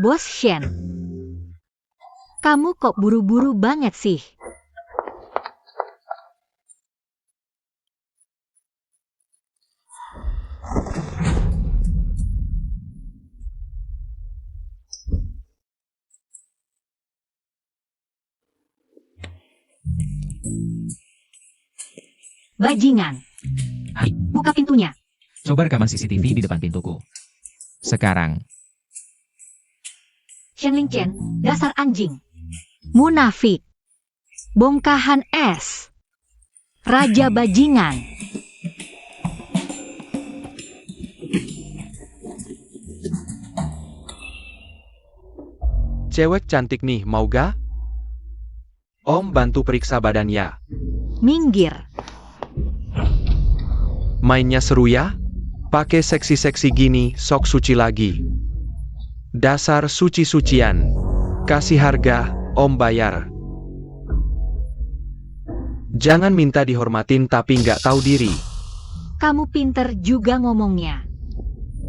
Bos Shen, kamu kok buru-buru banget sih? Bajingan, Hai, buka pintunya. coba rekaman CCTV di depan pintuku. Sekarang, Shen Lingchen, dasar anjing. Munafik. Bongkahan es. Raja bajingan. Cewek cantik nih, mau gak? Om bantu periksa badannya. Minggir. Mainnya seru ya? Pakai seksi-seksi gini, sok suci lagi. Dasar suci-sucian. Kasih harga, Om bayar. Jangan minta dihormatin tapi nggak tahu diri. Kamu pinter juga ngomongnya.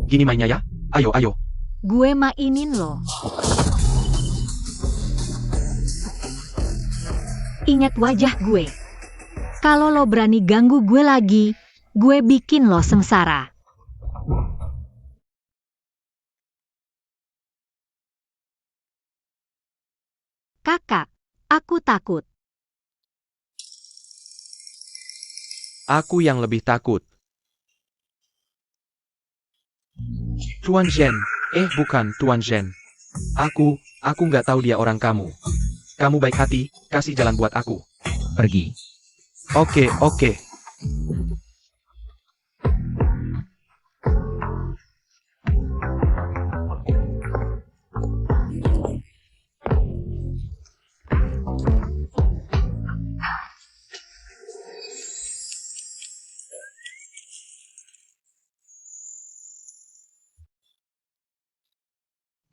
Gini mainnya ya? Ayo, ayo. Gue mainin lo. Ingat wajah gue. Kalau lo berani ganggu gue lagi, gue bikin lo sengsara. Kakak, aku takut. Aku yang lebih takut. Tuan Zhen. Bukan, Tuan Zhen. Aku nggak tahu dia orang kamu. Kamu baik hati, kasih jalan buat aku. pergi. Oke, oke.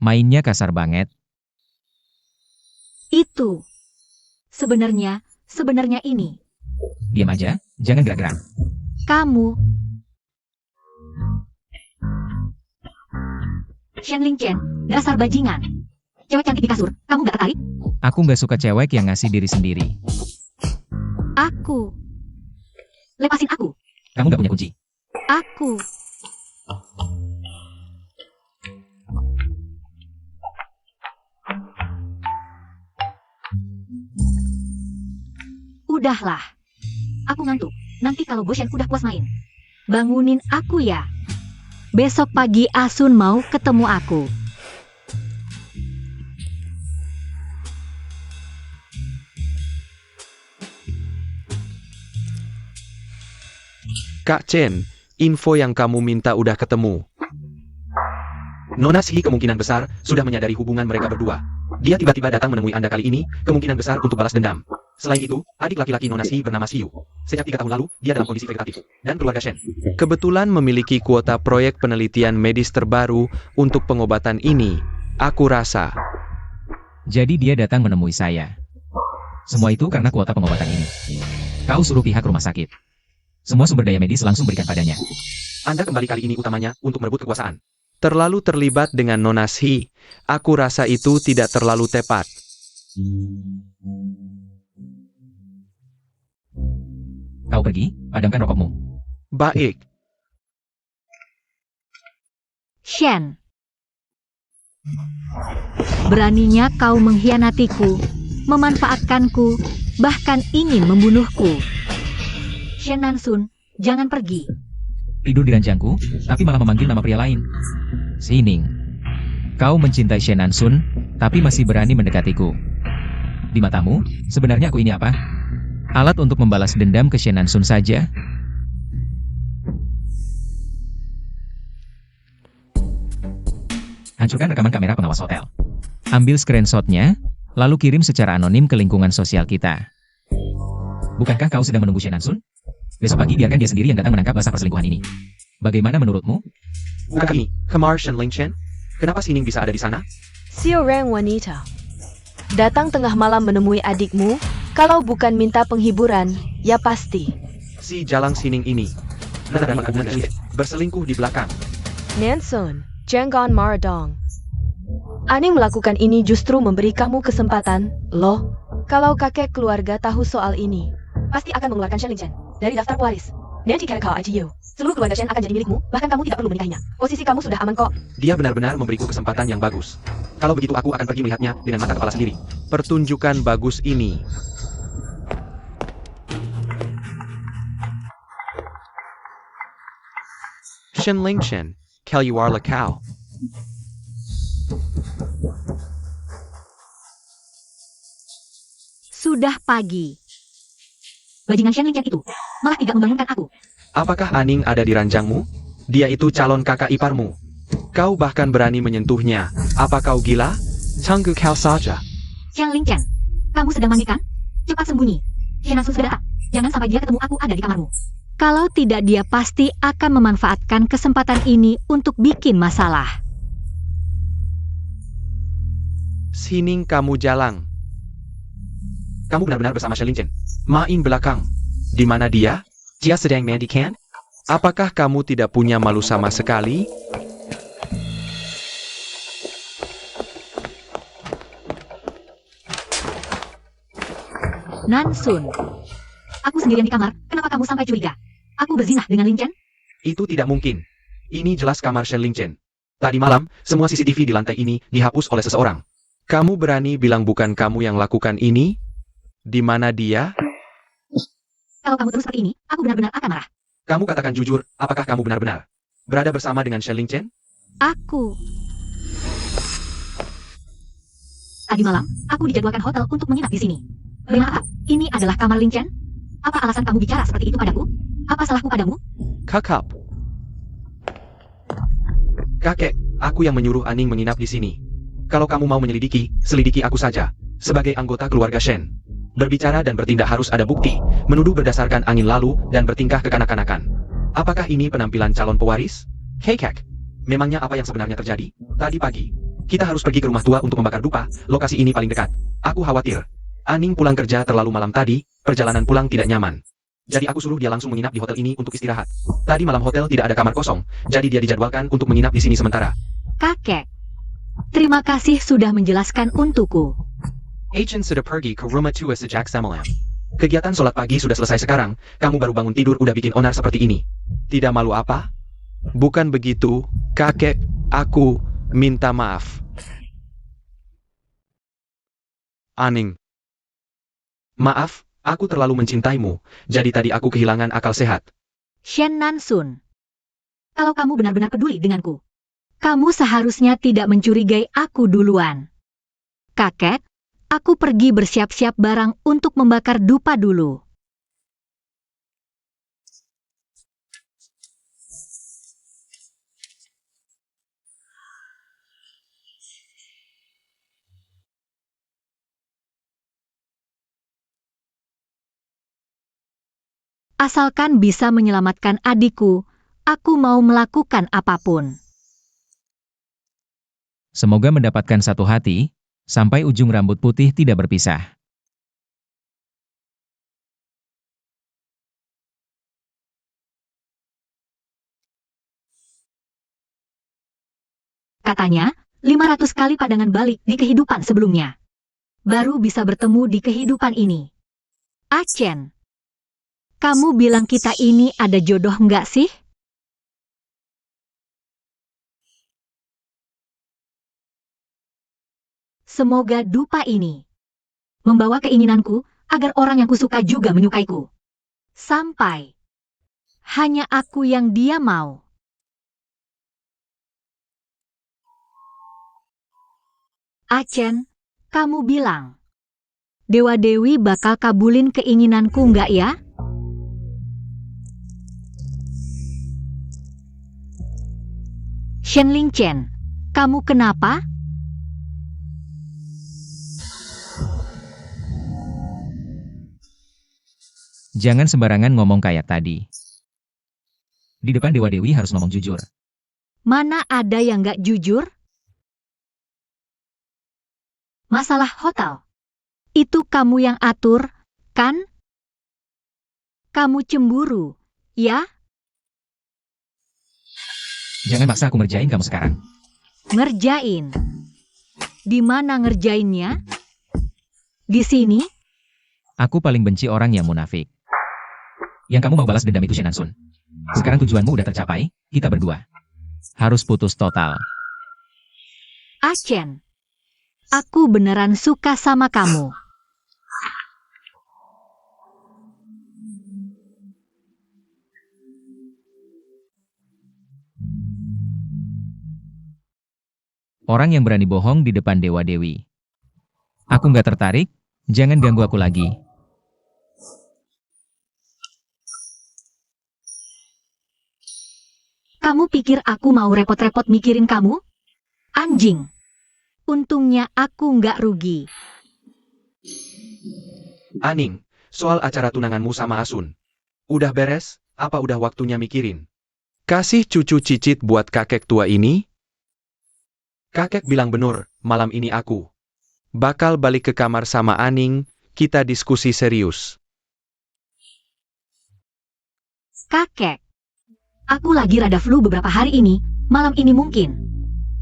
Mainnya kasar banget. Itu. Sebenarnya ini. Diam aja, jangan gerak-gerak. Kamu. Shen Lingchen, dasar bajingan. Cewek cantik di kasur, kamu gak tertarik? Aku nggak suka cewek yang ngasih diri sendiri. Aku. Lepasin aku. Kamu nggak punya kunci. Aku. Udahlah. Aku ngantuk. Nanti kalau Bos Shen udah puas main, bangunin aku ya. Besok pagi Asun mau ketemu aku. Kak Chen, info yang kamu minta udah ketemu. Nona Shi kemungkinan besar sudah menyadari hubungan mereka berdua. Dia tiba-tiba datang menemui Anda kali ini, kemungkinan besar untuk balas dendam. Selain itu, adik laki-laki Nona Shi bernama Xiu. Sejak 3 tahun lalu, dia dalam kondisi vegetatif. Dan keluarga Shen kebetulan memiliki kuota proyek penelitian medis terbaru untuk pengobatan ini. Aku rasa. Jadi dia datang menemui saya. Semua itu karena kuota pengobatan ini. Kau suruh pihak rumah sakit. Semua sumber daya medis langsung berikan padanya. Anda kembali kali ini utamanya untuk merebut kekuasaan. Terlalu terlibat dengan Nona Shi. Aku rasa itu tidak terlalu tepat. Kau pergi, padamkan rokokmu. Baik. Shen. Beraninya kau mengkhianatiku, memanfaatkanku, bahkan ingin membunuhku. Shen Nansun, jangan pergi. Tidur di ranjangku, tapi malah memanggil nama pria lain. Sining. Kau mencintai Shen Nansun, tapi masih berani mendekatiku. Di matamu, sebenarnya aku ini apa? Alat untuk membalas dendam ke Shen Nansun saja? Hancurkan rekaman kamera pengawas hotel. Ambil screenshotnya, lalu kirim secara anonim ke lingkungan sosial kita. Bukankah kau sedang menunggu Shen Nansun? Besok pagi biarkan dia sendiri yang datang menangkap basah perselingkuhan ini. Bagaimana menurutmu? Bukan ini, Kemar Shen Lingchen. Kenapa Sining bisa ada di sana? Seorang wanita datang tengah malam menemui adikmu. Kalau bukan minta penghiburan, ya pasti. Si Jalang Sining ini. Berselingkuh di belakang. Nansun, jangan maradong. Aning melakukan ini justru memberi kamu kesempatan, loh. Kalau kakek keluarga tahu soal ini, pasti akan mengeluarkan Shen Lingchen dari daftar pewaris. Dan jika kau IGU, seluruh keluarga Shen akan jadi milikmu, bahkan kamu tidak perlu menikahinya. Posisi kamu sudah aman kok. Dia benar-benar memberiku kesempatan yang bagus. Kalau begitu aku akan pergi melihatnya dengan mata kepala sendiri. Pertunjukan bagus ini. Shen Lingchen, Keluar Lekau. Sudah pagi. Bajingan Shen Lingchen itu malah tidak membangunkan aku. Apakah Aning ada di ranjangmu? Dia itu calon kakak iparmu. Kau bahkan berani menyentuhnya. Apa kau gila? Tunggu kau saja. Shen Lingchen, kamu sedang mandi kan? Cepat sembunyi. Shen Nansun sudah datang. Jangan sampai dia ketemu aku ada di kamarmu. Kalau tidak, dia pasti akan memanfaatkan kesempatan ini untuk bikin masalah. Sining kamu jalang. Kamu benar-benar bersama Shen Lingchen. Main belakang. Di mana dia? Dia sedang mandikan? Apakah kamu tidak punya malu sama sekali? Nansun, aku sendirian di kamar. Kenapa kamu sampai curiga? Aku berzinah dengan Lingchen? Itu tidak mungkin. Ini jelas kamar Shen Lingchen. Tadi malam, semua CCTV di lantai ini dihapus oleh seseorang. Kamu berani bilang bukan kamu yang lakukan ini? Di mana dia? Kalau kamu terus seperti ini, aku benar-benar akan marah. Kamu katakan jujur, apakah kamu benar-benar berada bersama dengan Shen Lingchen? Aku. Tadi malam, aku dijadwalkan hotel untuk menginap di sini. Maaf, ini adalah kamar Lingchen? Apa alasan kamu bicara seperti itu padaku? Apa salahku padamu? Kakak. Kakek, aku yang menyuruh Aning menginap di sini. Kalau kamu mau menyelidiki, selidiki aku saja. Sebagai anggota keluarga Shen. Berbicara dan bertindak harus ada bukti. Menuduh berdasarkan angin lalu dan bertingkah kekanak-kanakan. Apakah ini penampilan calon pewaris? Kek. Memangnya apa yang sebenarnya terjadi? Tadi pagi, kita harus pergi ke rumah tua untuk membakar dupa. Lokasi ini paling dekat. Aku khawatir. Aning pulang kerja terlalu malam tadi, perjalanan pulang tidak nyaman. Jadi aku suruh dia langsung menginap di hotel ini untuk istirahat. Tadi malam hotel tidak ada kamar kosong, jadi dia dijadwalkan untuk menginap di sini sementara. Kakek, terima kasih sudah menjelaskan untukku. Agent sudah pergi ke rumah tua sejak semalam. Kegiatan sholat pagi sudah selesai sekarang, kamu baru bangun tidur udah bikin onar seperti ini. Tidak malu apa? Bukan begitu, kakek, aku minta maaf. Aning. Maaf, aku terlalu mencintaimu, jadi tadi aku kehilangan akal sehat. Shen Nansun, kalau kamu benar-benar peduli denganku, kamu seharusnya tidak mencurigai aku duluan. Kakek, aku pergi bersiap-siap barang untuk membakar dupa dulu. Asalkan bisa menyelamatkan adikku, aku mau melakukan apapun. Semoga mendapatkan satu hati, sampai ujung rambut putih tidak berpisah. Katanya, 500 kali pandangan balik di kehidupan sebelumnya. Baru bisa bertemu di kehidupan ini. Achen, kamu bilang kita ini ada jodoh nggak sih? Semoga dupa ini membawa keinginanku agar orang yang kusuka juga menyukaiku. Sampai hanya aku yang dia mau. Achen, kamu bilang Dewa Dewi bakal kabulin keinginanku nggak ya? Shen Lingchen, kamu kenapa? Jangan sembarangan ngomong kayak tadi. Di depan Dewa Dewi harus ngomong jujur. Mana ada yang nggak jujur? Masalah hotel. Itu kamu yang atur, kan? Kamu cemburu, ya? Jangan maksa aku ngerjain kamu sekarang. Ngerjain. Di mana ngerjainnya? Di sini? Aku paling benci orang yang munafik. Yang kamu mau balas dendam itu Shenansun. Sekarang tujuanmu udah tercapai, kita berdua harus putus total. Achen, aku beneran suka sama kamu. Orang yang berani bohong di depan dewa-dewi. Aku nggak tertarik, jangan ganggu aku lagi. Kamu pikir aku mau repot-repot mikirin kamu? Anjing. Untungnya aku nggak rugi. Aning, soal acara tunanganmu sama Asun. Udah beres? Apa udah waktunya mikirin? Kasih cucu cicit buat kakek tua ini? Kakek bilang bener, malam ini aku bakal balik ke kamar sama Aning, kita diskusi serius. Kakek. Aku lagi rada flu beberapa hari ini, malam ini mungkin.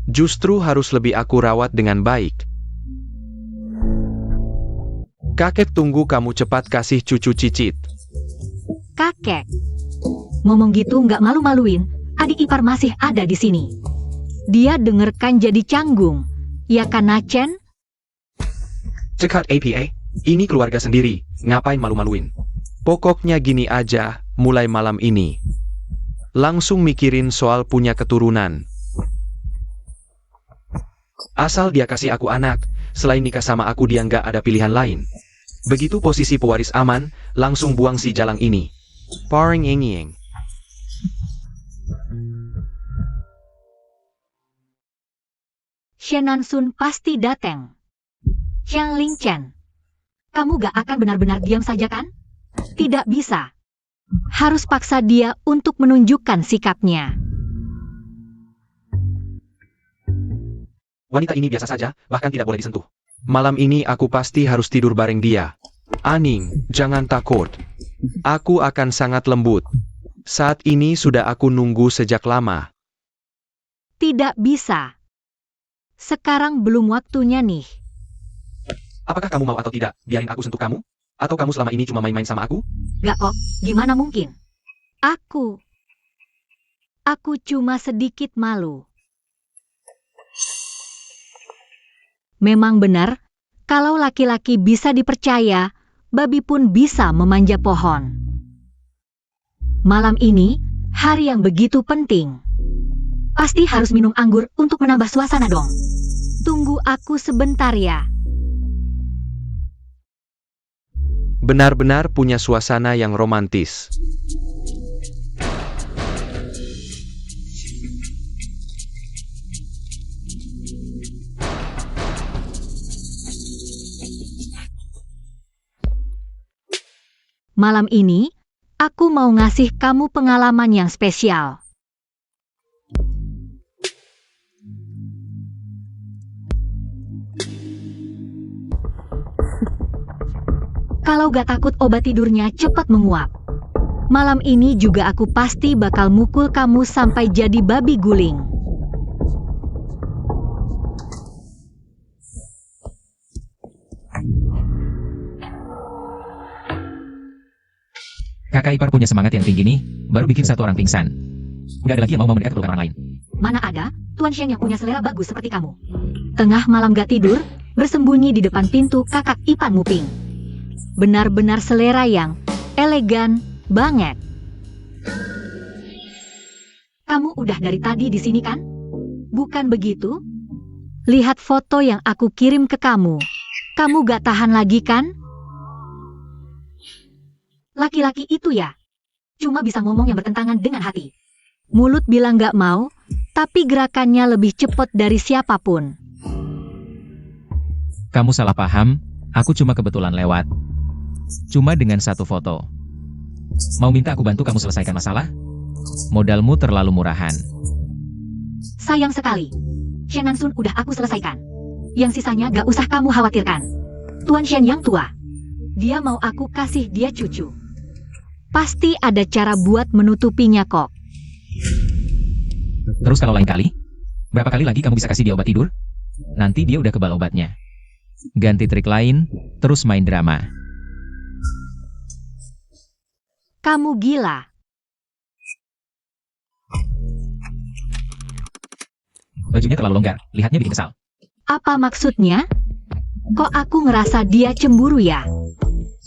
Justru harus lebih aku rawat dengan baik. Kakek tunggu kamu cepat kasih cucu cicit. Kakek. Ngomong gitu nggak malu-maluin, adik ipar masih ada di sini. Dia dengerkan jadi canggung. Ya kan, Achen? Cekat APA, ini keluarga sendiri, ngapain malu-maluin? Pokoknya gini aja, mulai malam ini langsung mikirin soal punya keturunan. Asal dia kasih aku anak, selain nikah sama aku dia nggak ada pilihan lain. Begitu posisi pewaris aman, langsung buang si jalang ini. Paring inging. Shenansun pasti datang. Xiang Lingchen, kamu gak akan benar-benar diam saja kan? Tidak bisa. Harus paksa dia untuk menunjukkan sikapnya. Wanita ini biasa saja, bahkan tidak boleh disentuh. Malam ini aku pasti harus tidur bareng dia. Aning, jangan takut. Aku akan sangat lembut. Saat ini sudah aku nunggu sejak lama. Tidak bisa. Sekarang belum waktunya nih. Apakah kamu mau atau tidak, biarin aku sentuh kamu? Atau kamu selama ini cuma main-main sama aku? Gak kok, gimana mungkin? Aku cuma sedikit malu. Memang benar, kalau laki-laki bisa dipercaya, babi pun bisa memanja pohon. Malam ini, hari yang begitu penting. Pasti harus minum anggur untuk menambah suasana dong. Tunggu aku sebentar ya. Benar-benar punya suasana yang romantis. Malam ini, aku mau ngasih kamu pengalaman yang spesial. Kalau gak takut obat tidurnya cepat menguap. Malam ini juga aku pasti bakal mukul kamu sampai jadi babi guling. Kakak ipar punya semangat yang tinggi nih, baru bikin satu orang pingsan. Gak ada lagi yang mau mendekat keturunan orang lain. Mana ada, Tuan Shen yang punya selera bagus seperti kamu. Tengah malam gak tidur, bersembunyi di depan pintu kakak Ipan Muping. Benar-benar selera yang elegan banget. Kamu udah dari tadi di sini kan? Bukan begitu? Lihat foto yang aku kirim ke kamu. Kamu gak tahan lagi kan? Laki-laki itu ya, cuma bisa ngomong yang bertentangan dengan hati. Mulut bilang gak mau, tapi gerakannya lebih cepat dari siapapun. Kamu salah paham, aku cuma kebetulan lewat. Cuma dengan satu foto. Mau minta aku bantu kamu selesaikan masalah? Modalmu terlalu murahan. Sayang sekali. Shenansun udah aku selesaikan. Yang sisanya gak usah kamu khawatirkan. Tuan Shen yang tua. Dia mau aku kasih dia cucu. Pasti ada cara buat menutupinya kok. Terus kalau lain kali? Berapa kali lagi kamu bisa kasih dia obat tidur? Nanti dia udah kebal obatnya. Ganti trik lain, terus main drama. Kamu gila. Bajunya terlalu longgar, lihatnya bikin kesal. Apa maksudnya? Kok aku ngerasa dia cemburu ya?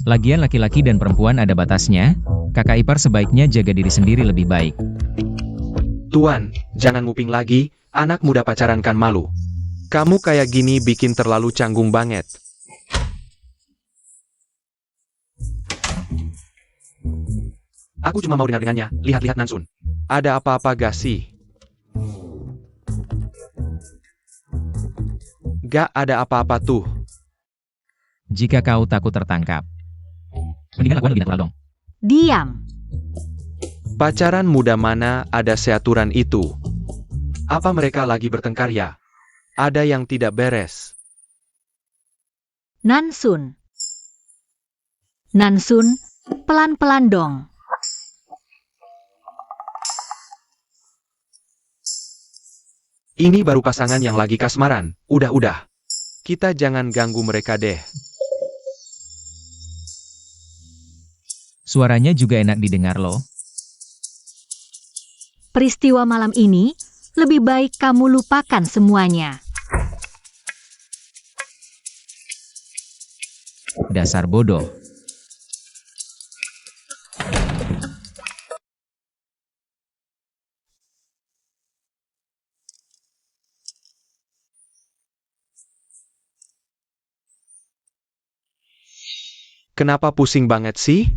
Lagian laki-laki dan perempuan ada batasnya, kakak ipar sebaiknya jaga diri sendiri lebih baik. Tuan, jangan nguping lagi, anak muda pacaran kan malu. Kamu kayak gini bikin terlalu canggung banget. Aku cuma mau dengar-dengarnya, lihat-lihat Nansun. Ada apa-apa gak sih? Gak ada apa-apa tuh. Jika kau takut tertangkap, mendingan lakukan lebih natural dong. Diam. Pacaran muda mana ada seaturan itu? Apa mereka lagi bertengkar ya? Ada yang tidak beres. Nansun. Nansun, pelan-pelan dong. Ini baru pasangan yang lagi kasmaran. Udah. Kita jangan ganggu mereka deh. Suaranya juga enak didengar loh. Peristiwa malam ini, lebih baik kamu lupakan semuanya. Dasar bodoh. Kenapa pusing banget sih?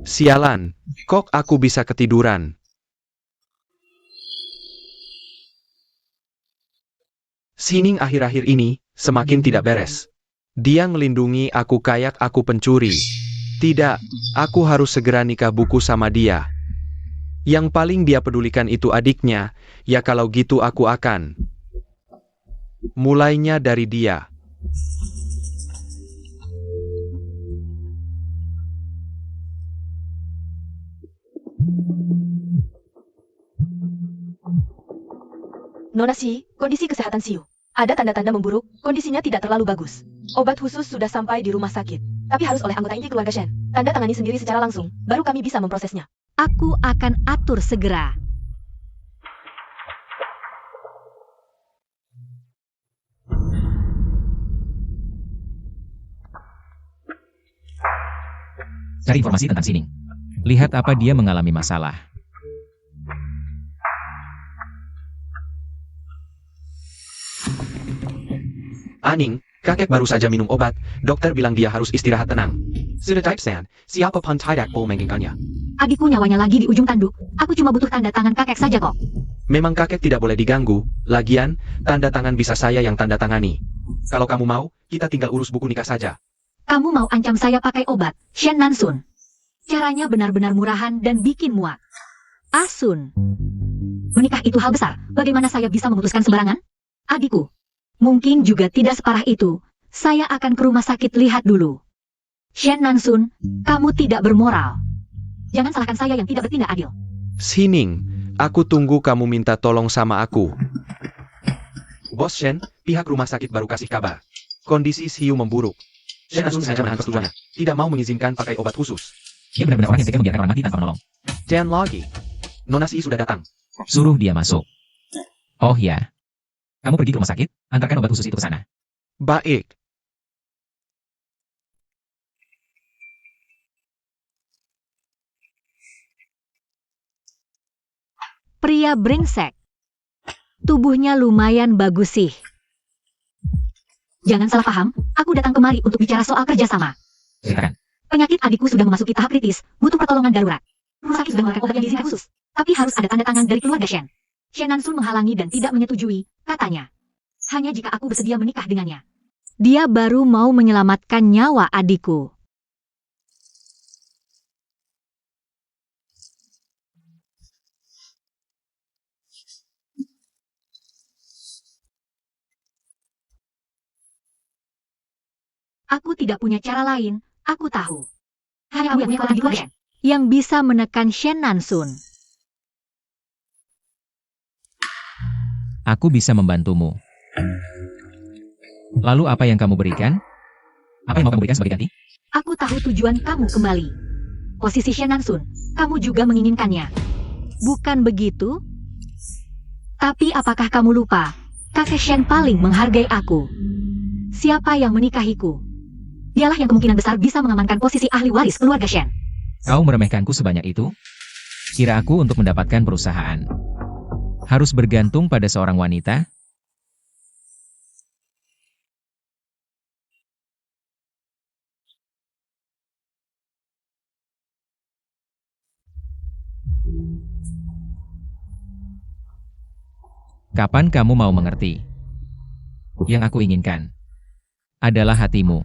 Sialan, kok aku bisa ketiduran? Sining akhir-akhir ini, semakin tidak beres. Dia ngelindungi aku kayak aku pencuri. Tidak, aku harus segera nikah buku sama dia. Yang paling dia pedulikan itu adiknya, ya kalau gitu aku akan. Mulainya dari dia. Nona Si, kondisi kesehatan Siu. Ada tanda-tanda memburuk, kondisinya tidak terlalu bagus. Obat khusus sudah sampai di rumah sakit. Tapi harus oleh anggota inti keluarga Shen. Tanda tangani sendiri secara langsung, baru kami bisa memprosesnya. Aku akan atur segera. Cari informasi tentang Sining. Lihat apa dia mengalami masalah. Aning, kakek baru saja minum obat, dokter bilang dia harus istirahat tenang. Sudah type San, siapa pun tidak boleh menginginkannya. Adikku nyawanya lagi di ujung tanduk. Aku cuma butuh tanda tangan kakek saja kok. Memang kakek tidak boleh diganggu, lagian, tanda tangan bisa saya yang tanda tangani. Kalau kamu mau, kita tinggal urus buku nikah saja. Kamu mau ancam saya pakai obat, Shen Nansun. Caranya benar-benar murahan dan bikin muak. Asun. Menikah itu hal besar, bagaimana saya bisa memutuskan sembarangan? Adikku. Mungkin juga tidak separah itu. Saya akan ke rumah sakit lihat dulu. Shen Nansun, kamu tidak bermoral. Jangan salahkan saya yang tidak bertindak adil. Sining, aku tunggu kamu minta tolong sama aku. Bos Shen, pihak rumah sakit baru kasih kabar. Kondisi Siu memburuk. Shen Nansun sengaja menahan persetujuannya. Tidak mau mengizinkan pakai obat khusus. Dia benar-benar orang yang tega membiarkan orang mati tanpa menolong. Dan lagi, Nona Si sudah datang. Suruh dia masuk. Oh ya. Kamu pergi ke rumah sakit, antarkan obat khusus itu ke sana. Baik. Pria brengsek. Tubuhnya lumayan bagus sih. Jangan salah paham, aku datang kemari untuk bicara soal kerjasama. Silakan. Penyakit adikku sudah memasuki tahap kritis, butuh pertolongan darurat. Rumah sakit sudah mengeluarkan obat yang diizinkan khusus, tapi harus ada tanda tangan dari keluarga Shen. Shen Nansun menghalangi dan tidak menyetujui, katanya. Hanya jika aku bersedia menikah dengannya. Dia baru mau menyelamatkan nyawa adikku. Aku tidak punya cara lain, aku tahu. Hanya kamu yang punya orang di luar Shen, yang bisa menekan Shen Nansun. Aku bisa membantumu. Lalu apa yang kamu berikan? Apa yang mau kamu berikan sebagai ganti? Aku tahu tujuan kamu kembali. Posisi Shen Nansun, kamu juga menginginkannya. Bukan begitu? Tapi apakah kamu lupa? Kakek Shen paling menghargai aku. Siapa yang menikahiku? Dialah yang kemungkinan besar bisa mengamankan posisi ahli waris keluarga Shen. Kau meremehkanku sebanyak itu? Kira aku untuk mendapatkan perusahaan harus bergantung pada seorang wanita? Kapan kamu mau mengerti? Yang aku inginkan adalah hatimu.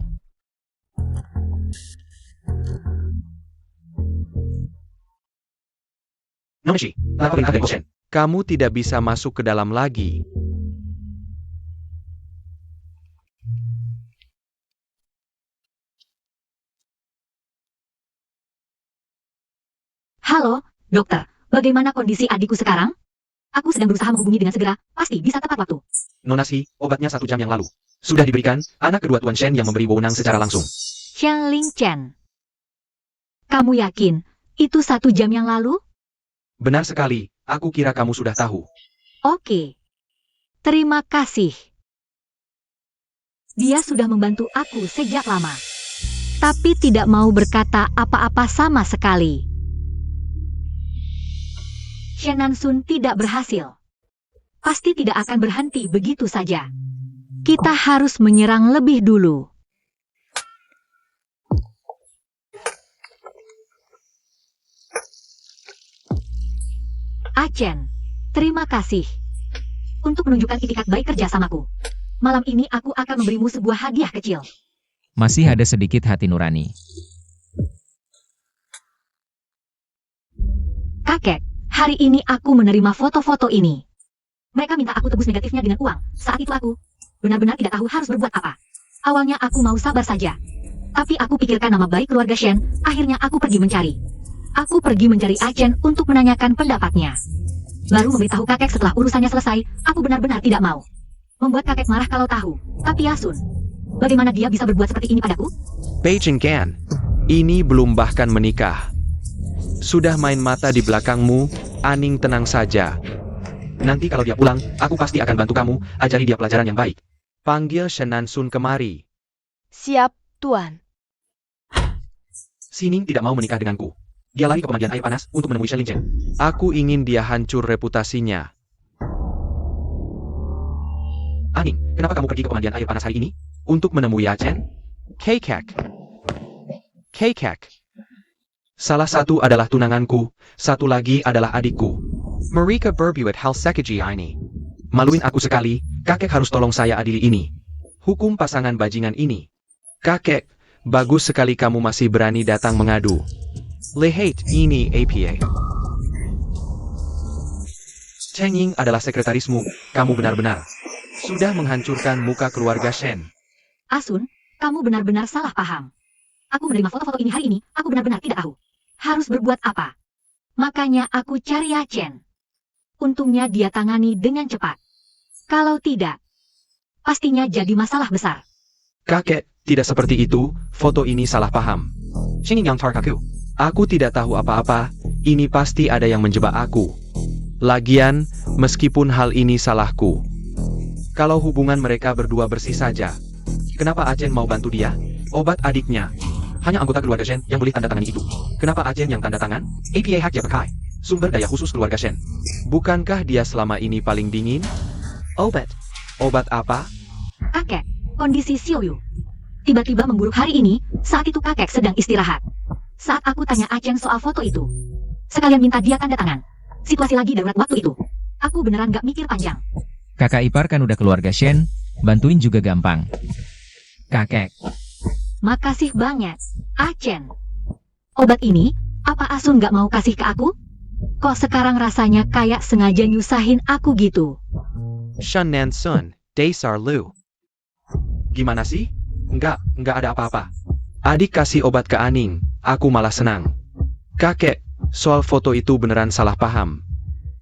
Nonashi, apa perintah dari Bos Shen? Kamu tidak bisa masuk ke dalam lagi. Halo, dokter. Bagaimana kondisi adikku sekarang? Aku sedang berusaha menghubungi dengan segera. Pasti bisa tepat waktu. Nonashi, obatnya 1 jam yang lalu. Sudah diberikan, anak kedua Tuan Shen yang memberi wewenang secara langsung. Shen Ling Chen. Kamu yakin itu 1 jam yang lalu? Benar sekali, aku kira kamu sudah tahu. Oke. Terima kasih. Dia sudah membantu aku sejak lama. Tapi tidak mau berkata apa-apa sama sekali. Shen Nansun tidak berhasil. Pasti tidak akan berhenti begitu saja. Kita harus menyerang lebih dulu. Achen, terima kasih untuk menunjukkan itikat baik kerjasamaku. Malam ini aku akan memberimu sebuah hadiah kecil. Masih ada sedikit hati nurani. Kakek, hari ini aku menerima foto-foto ini. Mereka minta aku tebus negatifnya dengan uang. Saat itu aku benar-benar tidak tahu harus berbuat apa. Awalnya aku mau sabar saja. Tapi aku pikirkan nama baik keluarga Shen, akhirnya aku pergi mencari. Aku pergi mencari Achen untuk menanyakan pendapatnya. Baru memberitahu kakek setelah urusannya selesai, aku benar-benar tidak mau. Membuat kakek marah kalau tahu. Tapi Yasun, bagaimana dia bisa berbuat seperti ini padaku? Beijing Gan, ini belum bahkan menikah. Sudah main mata di belakangmu, Aning tenang saja. Nanti kalau dia pulang, aku pasti akan bantu kamu, ajari dia pelajaran yang baik. Panggil Shen Nansun kemari. Siap, Tuan. Sining tidak mau menikah denganku. Dia lari ke pemandian air panas untuk menemui Shen Lingchen. Aku ingin dia hancur reputasinya. Aning, kenapa kamu pergi ke pemandian air panas hari ini? Untuk menemui Achen? Kekek. Salah satu adalah tunanganku, satu lagi adalah adikku. Mereka berbuat hal sekeji ini. Maluin aku sekali, kakek harus tolong saya adili ini. Hukum pasangan bajingan ini. Kakek, bagus sekali kamu masih berani datang mengadu. Lihat ini APA. Cheng Ying adalah sekretarismu, kamu benar-benar sudah menghancurkan muka keluarga Shen. Asun, kamu benar-benar salah paham. Aku menerima foto-foto ini hari ini, aku benar-benar tidak tahu harus berbuat apa. Makanya aku cari Achen. Untungnya dia tangani dengan cepat. Kalau tidak, pastinya jadi masalah besar. Kakek, tidak seperti itu, foto ini salah paham. Cheng Ying yang tarkaku. Aku tidak tahu apa-apa, ini pasti ada yang menjebak aku. Lagian, meskipun hal ini salahku. Kalau hubungan mereka berdua bersih saja, kenapa Achen mau bantu dia? Obat adiknya. Hanya anggota keluarga Shen yang boleh tanda tangan itu. Kenapa Achen yang tanda tangan? APA hak dia pakai. Sumber daya khusus keluarga Shen. Bukankah dia selama ini paling dingin? Obat. Obat apa? Kakek, kondisi Xiaoyu tiba-tiba memburuk hari ini, saat itu kakek sedang istirahat. Saat aku tanya Achen soal foto itu, sekalian minta dia tanda tangan. Situasi lagi darurat waktu itu. Aku beneran gak mikir panjang. Kakak ipar kan udah keluarga Shen, bantuin juga gampang. Kakek, Makasih banyak, Achen. Obat ini, apa Asun gak mau kasih ke aku? Kok sekarang rasanya kayak sengaja nyusahin aku gitu? Shen Nansun, Dasar Lu. Gimana sih? Enggak ada apa-apa. Adik kasih obat ke Aning, aku malah senang. Kakek, soal foto itu beneran salah paham.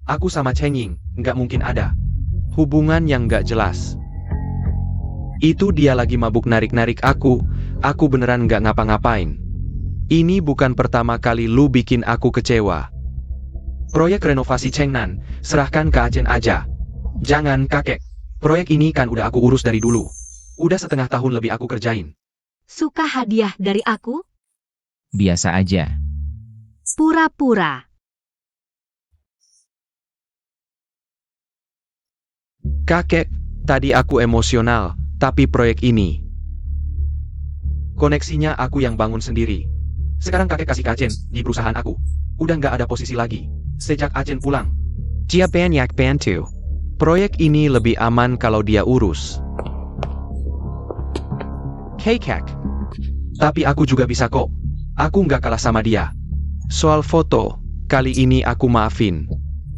Aku sama Cheng Ying, nggak mungkin ada hubungan yang nggak jelas. Itu dia lagi mabuk narik-narik aku. Aku beneran nggak ngapa-ngapain. Ini bukan pertama kali lu bikin aku kecewa. Proyek renovasi Chengnan, serahkan ke Achen aja. Jangan, kakek. Proyek ini kan udah aku urus dari dulu. Udah setengah tahun lebih aku kerjain. Suka hadiah dari aku? Biasa aja. Pura-pura. Kakek, tadi aku emosional, tapi proyek ini. Koneksinya aku yang bangun sendiri. Sekarang kakek kasih ke Achen di perusahaan aku. Udah nggak ada posisi lagi. Sejak Achen pulang. Dia banyak bantu. Proyek ini lebih aman kalau dia urus. Kakek. Tapi aku juga bisa kok. Aku nggak kalah sama dia. Soal foto, kali ini aku maafin.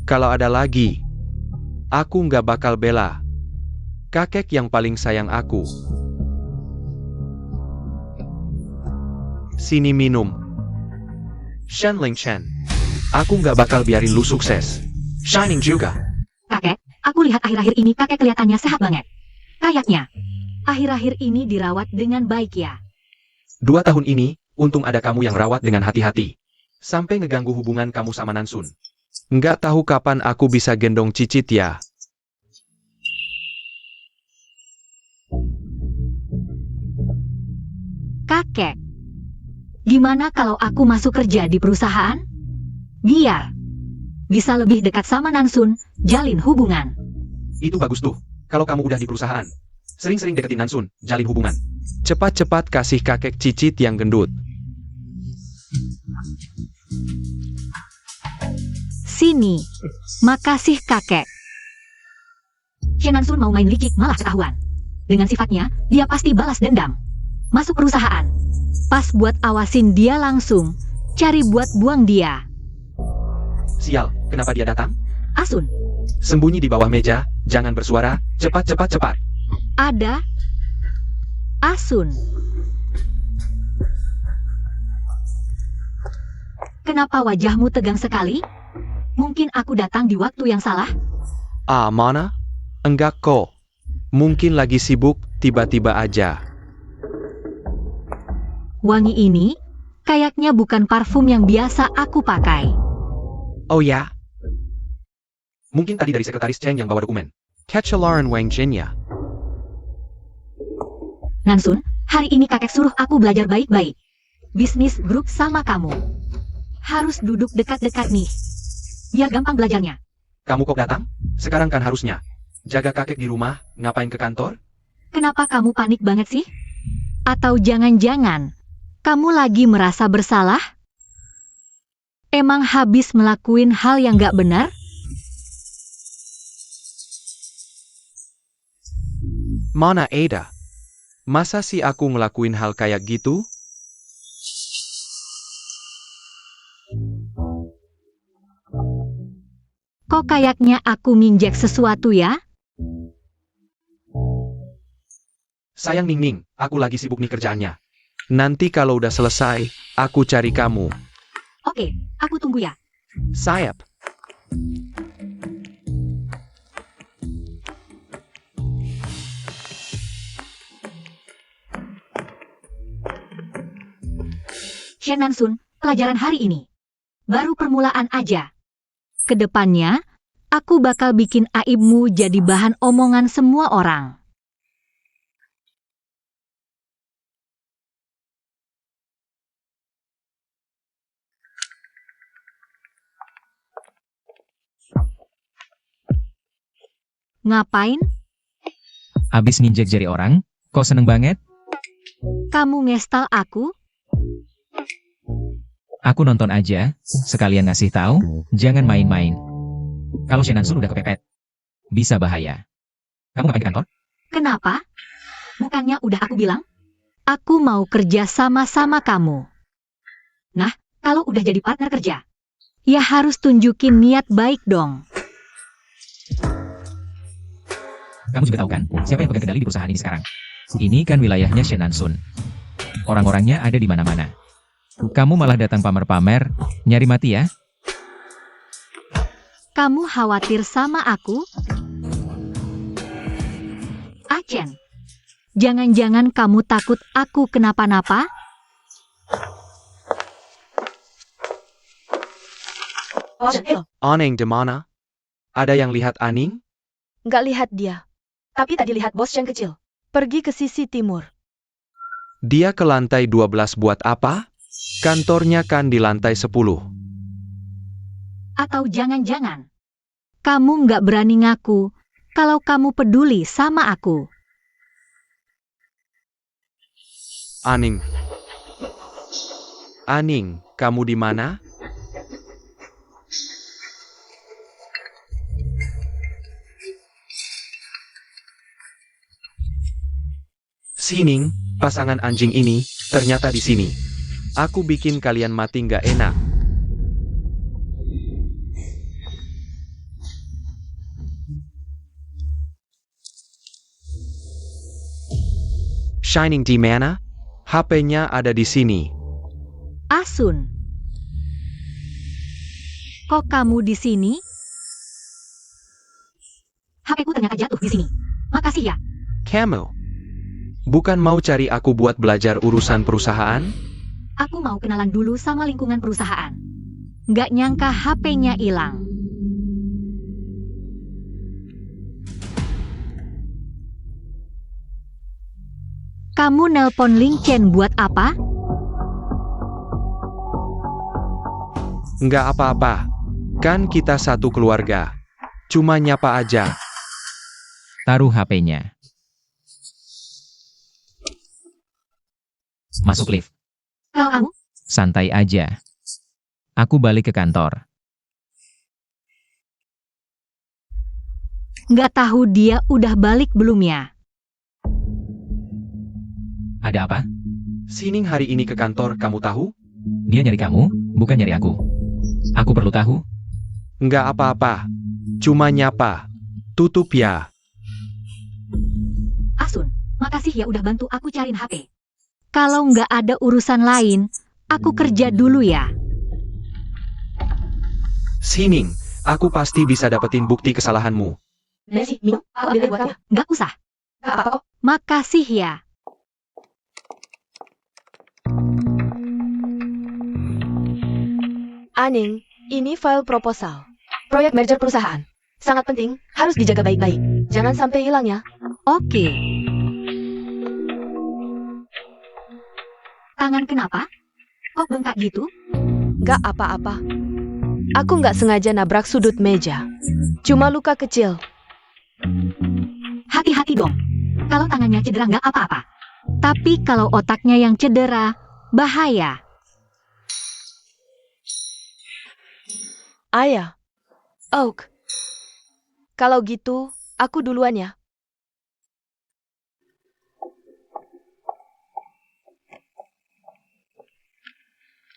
Kalau ada lagi, aku nggak bakal bela. Kakek yang paling sayang aku. Sini minum. Shenling Chen. Aku nggak bakal biarin lu sukses. Shining juga. Kakek, aku lihat akhir-akhir ini kakek kelihatannya sehat banget. Kayaknya, akhir-akhir ini dirawat dengan baik ya. 2 tahun ini, untung ada kamu yang rawat dengan hati-hati. Sampai ngeganggu hubungan kamu sama Nansun. Nggak tahu kapan aku bisa gendong Cicit ya. Kakek, gimana kalau aku masuk kerja di perusahaan? Biar bisa lebih dekat sama Nansun, jalin hubungan. Itu bagus tuh. Kalau kamu udah di perusahaan, sering-sering deketin Nansun, jalin hubungan. Cepat-cepat kasih kakek Cicit yang gendut. Sini, makasih kakek. Si Nansun mau main licik malah ketahuan. Dengan sifatnya, dia pasti balas dendam. Masuk perusahaan. Pas buat awasin dia langsung, cari buat buang dia. Sial, kenapa dia datang? Asun, Sembunyi di bawah meja, jangan bersuara, cepat. ada. Asun. Kenapa wajahmu tegang sekali? Mungkin aku datang di waktu yang salah? Ah, mana? Enggak kok. Mungkin lagi sibuk, tiba-tiba aja. Wangi ini, kayaknya bukan parfum yang biasa aku pakai. Oh ya? Mungkin tadi dari sekretaris Cheng yang bawa dokumen. Ketchalaran Wang Jin ya. Nansun, hari ini kakek suruh aku belajar baik-baik. Bisnis grup sama kamu. Harus duduk dekat-dekat nih. Biar gampang belajarnya. Kamu kok datang? Sekarang kan harusnya. Jaga kakek di rumah, ngapain ke kantor? Kenapa kamu panik banget sih? Atau jangan-jangan, kamu lagi merasa bersalah? Emang habis ngelakuin hal yang gak benar? Mana Ada? Masa sih aku ngelakuin hal kayak gitu? Kok kayaknya aku nginjek sesuatu ya? Sayang Ning, aku lagi sibuk nih kerjaannya. Nanti kalau udah selesai, aku cari kamu. Oke, aku tunggu ya. Sayap. Shen Nansun, pelajaran hari ini. Baru permulaan aja. Kedepannya, aku bakal bikin aibmu jadi bahan omongan semua orang. Ngapain? Abis nginjek jari orang, kok seneng banget? Kamu ngestal aku? Aku nonton aja, sekalian ngasih tahu, jangan main-main. Kalau Shen Nansun udah kepepet, bisa bahaya. Kamu ngapain ke kantor? Kenapa? Bukannya udah aku bilang? Aku mau kerja sama-sama kamu. Nah, kalau udah jadi partner kerja, ya harus tunjukin niat baik dong. Kamu juga tahu kan, siapa yang pegang kendali di perusahaan ini sekarang? Ini kan wilayahnya Shen Nansun. Orang-orangnya ada di mana-mana. Kamu malah datang pamer-pamer, nyari mati ya? Kamu khawatir sama aku? Achen, Jangan-jangan kamu takut aku kenapa-napa? Bos Shen, hello. Aning di mana? Ada yang lihat Aning? Nggak lihat dia. Tapi tadi lihat Bos Shen kecil. Pergi ke sisi timur. Dia ke lantai 12 buat apa? Kantornya kan di lantai 10. Atau jangan-jangan kamu nggak berani ngaku kalau kamu peduli sama aku. Aning. Aning, kamu di mana? Sining, pasangan anjing ini, ternyata di sini. Aku bikin kalian mati nggak enak. Shining di mana? HP-nya ada di sini. Asun. Kok kamu di sini? HP-ku ternyata jatuh di sini. Makasih ya. Kamu. Bukan mau cari aku buat belajar urusan perusahaan? Aku mau kenalan dulu sama lingkungan perusahaan. Nggak nyangka HP-nya hilang. Kamu nelpon Ling Chen buat apa? Nggak apa-apa. Kan kita satu keluarga. Cuma nyapa aja. Taruh HP-nya. Masuk lift. Kalau kamu, Santai aja. Aku balik ke kantor. nggak tahu dia udah balik belum ya? Ada apa? Sining hari ini ke kantor, kamu tahu? Dia nyari kamu, bukan nyari aku. Aku perlu tahu. Nggak apa-apa. Cuma nyapa. Tutup ya. Asun, makasih ya udah bantu aku cariin HP. Kalau nggak ada urusan lain, aku kerja dulu ya. Sining, aku pasti bisa dapetin bukti kesalahanmu. Nancy, minum. Aku ambil buat ya. Nggak usah. Nggak apa-apa kok. Makasih ya. Aning, ini file proposal. Proyek merger perusahaan. Sangat penting, harus dijaga baik-baik. Jangan sampai hilang ya. Oke. Tangan kenapa? Kok bengkak gitu? Nggak apa-apa. Aku nggak sengaja nabrak sudut meja. Cuma luka kecil. Hati-hati dong. Kalau tangannya cedera nggak apa-apa. Tapi kalau otaknya yang cedera, bahaya. Ayah. Oak. Kalau gitu, aku duluan ya.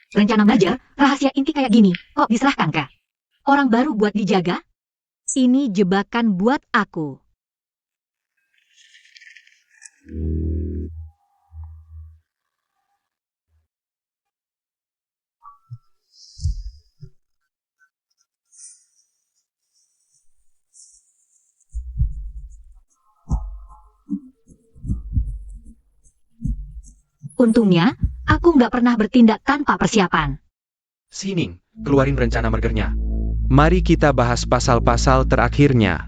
Rencana merger, rahasia inti kayak gini, kok diserahkan kah? Orang baru buat dijaga? Ini jebakan buat aku. Untungnya, aku nggak pernah bertindak tanpa persiapan. Sining, keluarin rencana mergernya. Mari kita bahas pasal-pasal terakhirnya.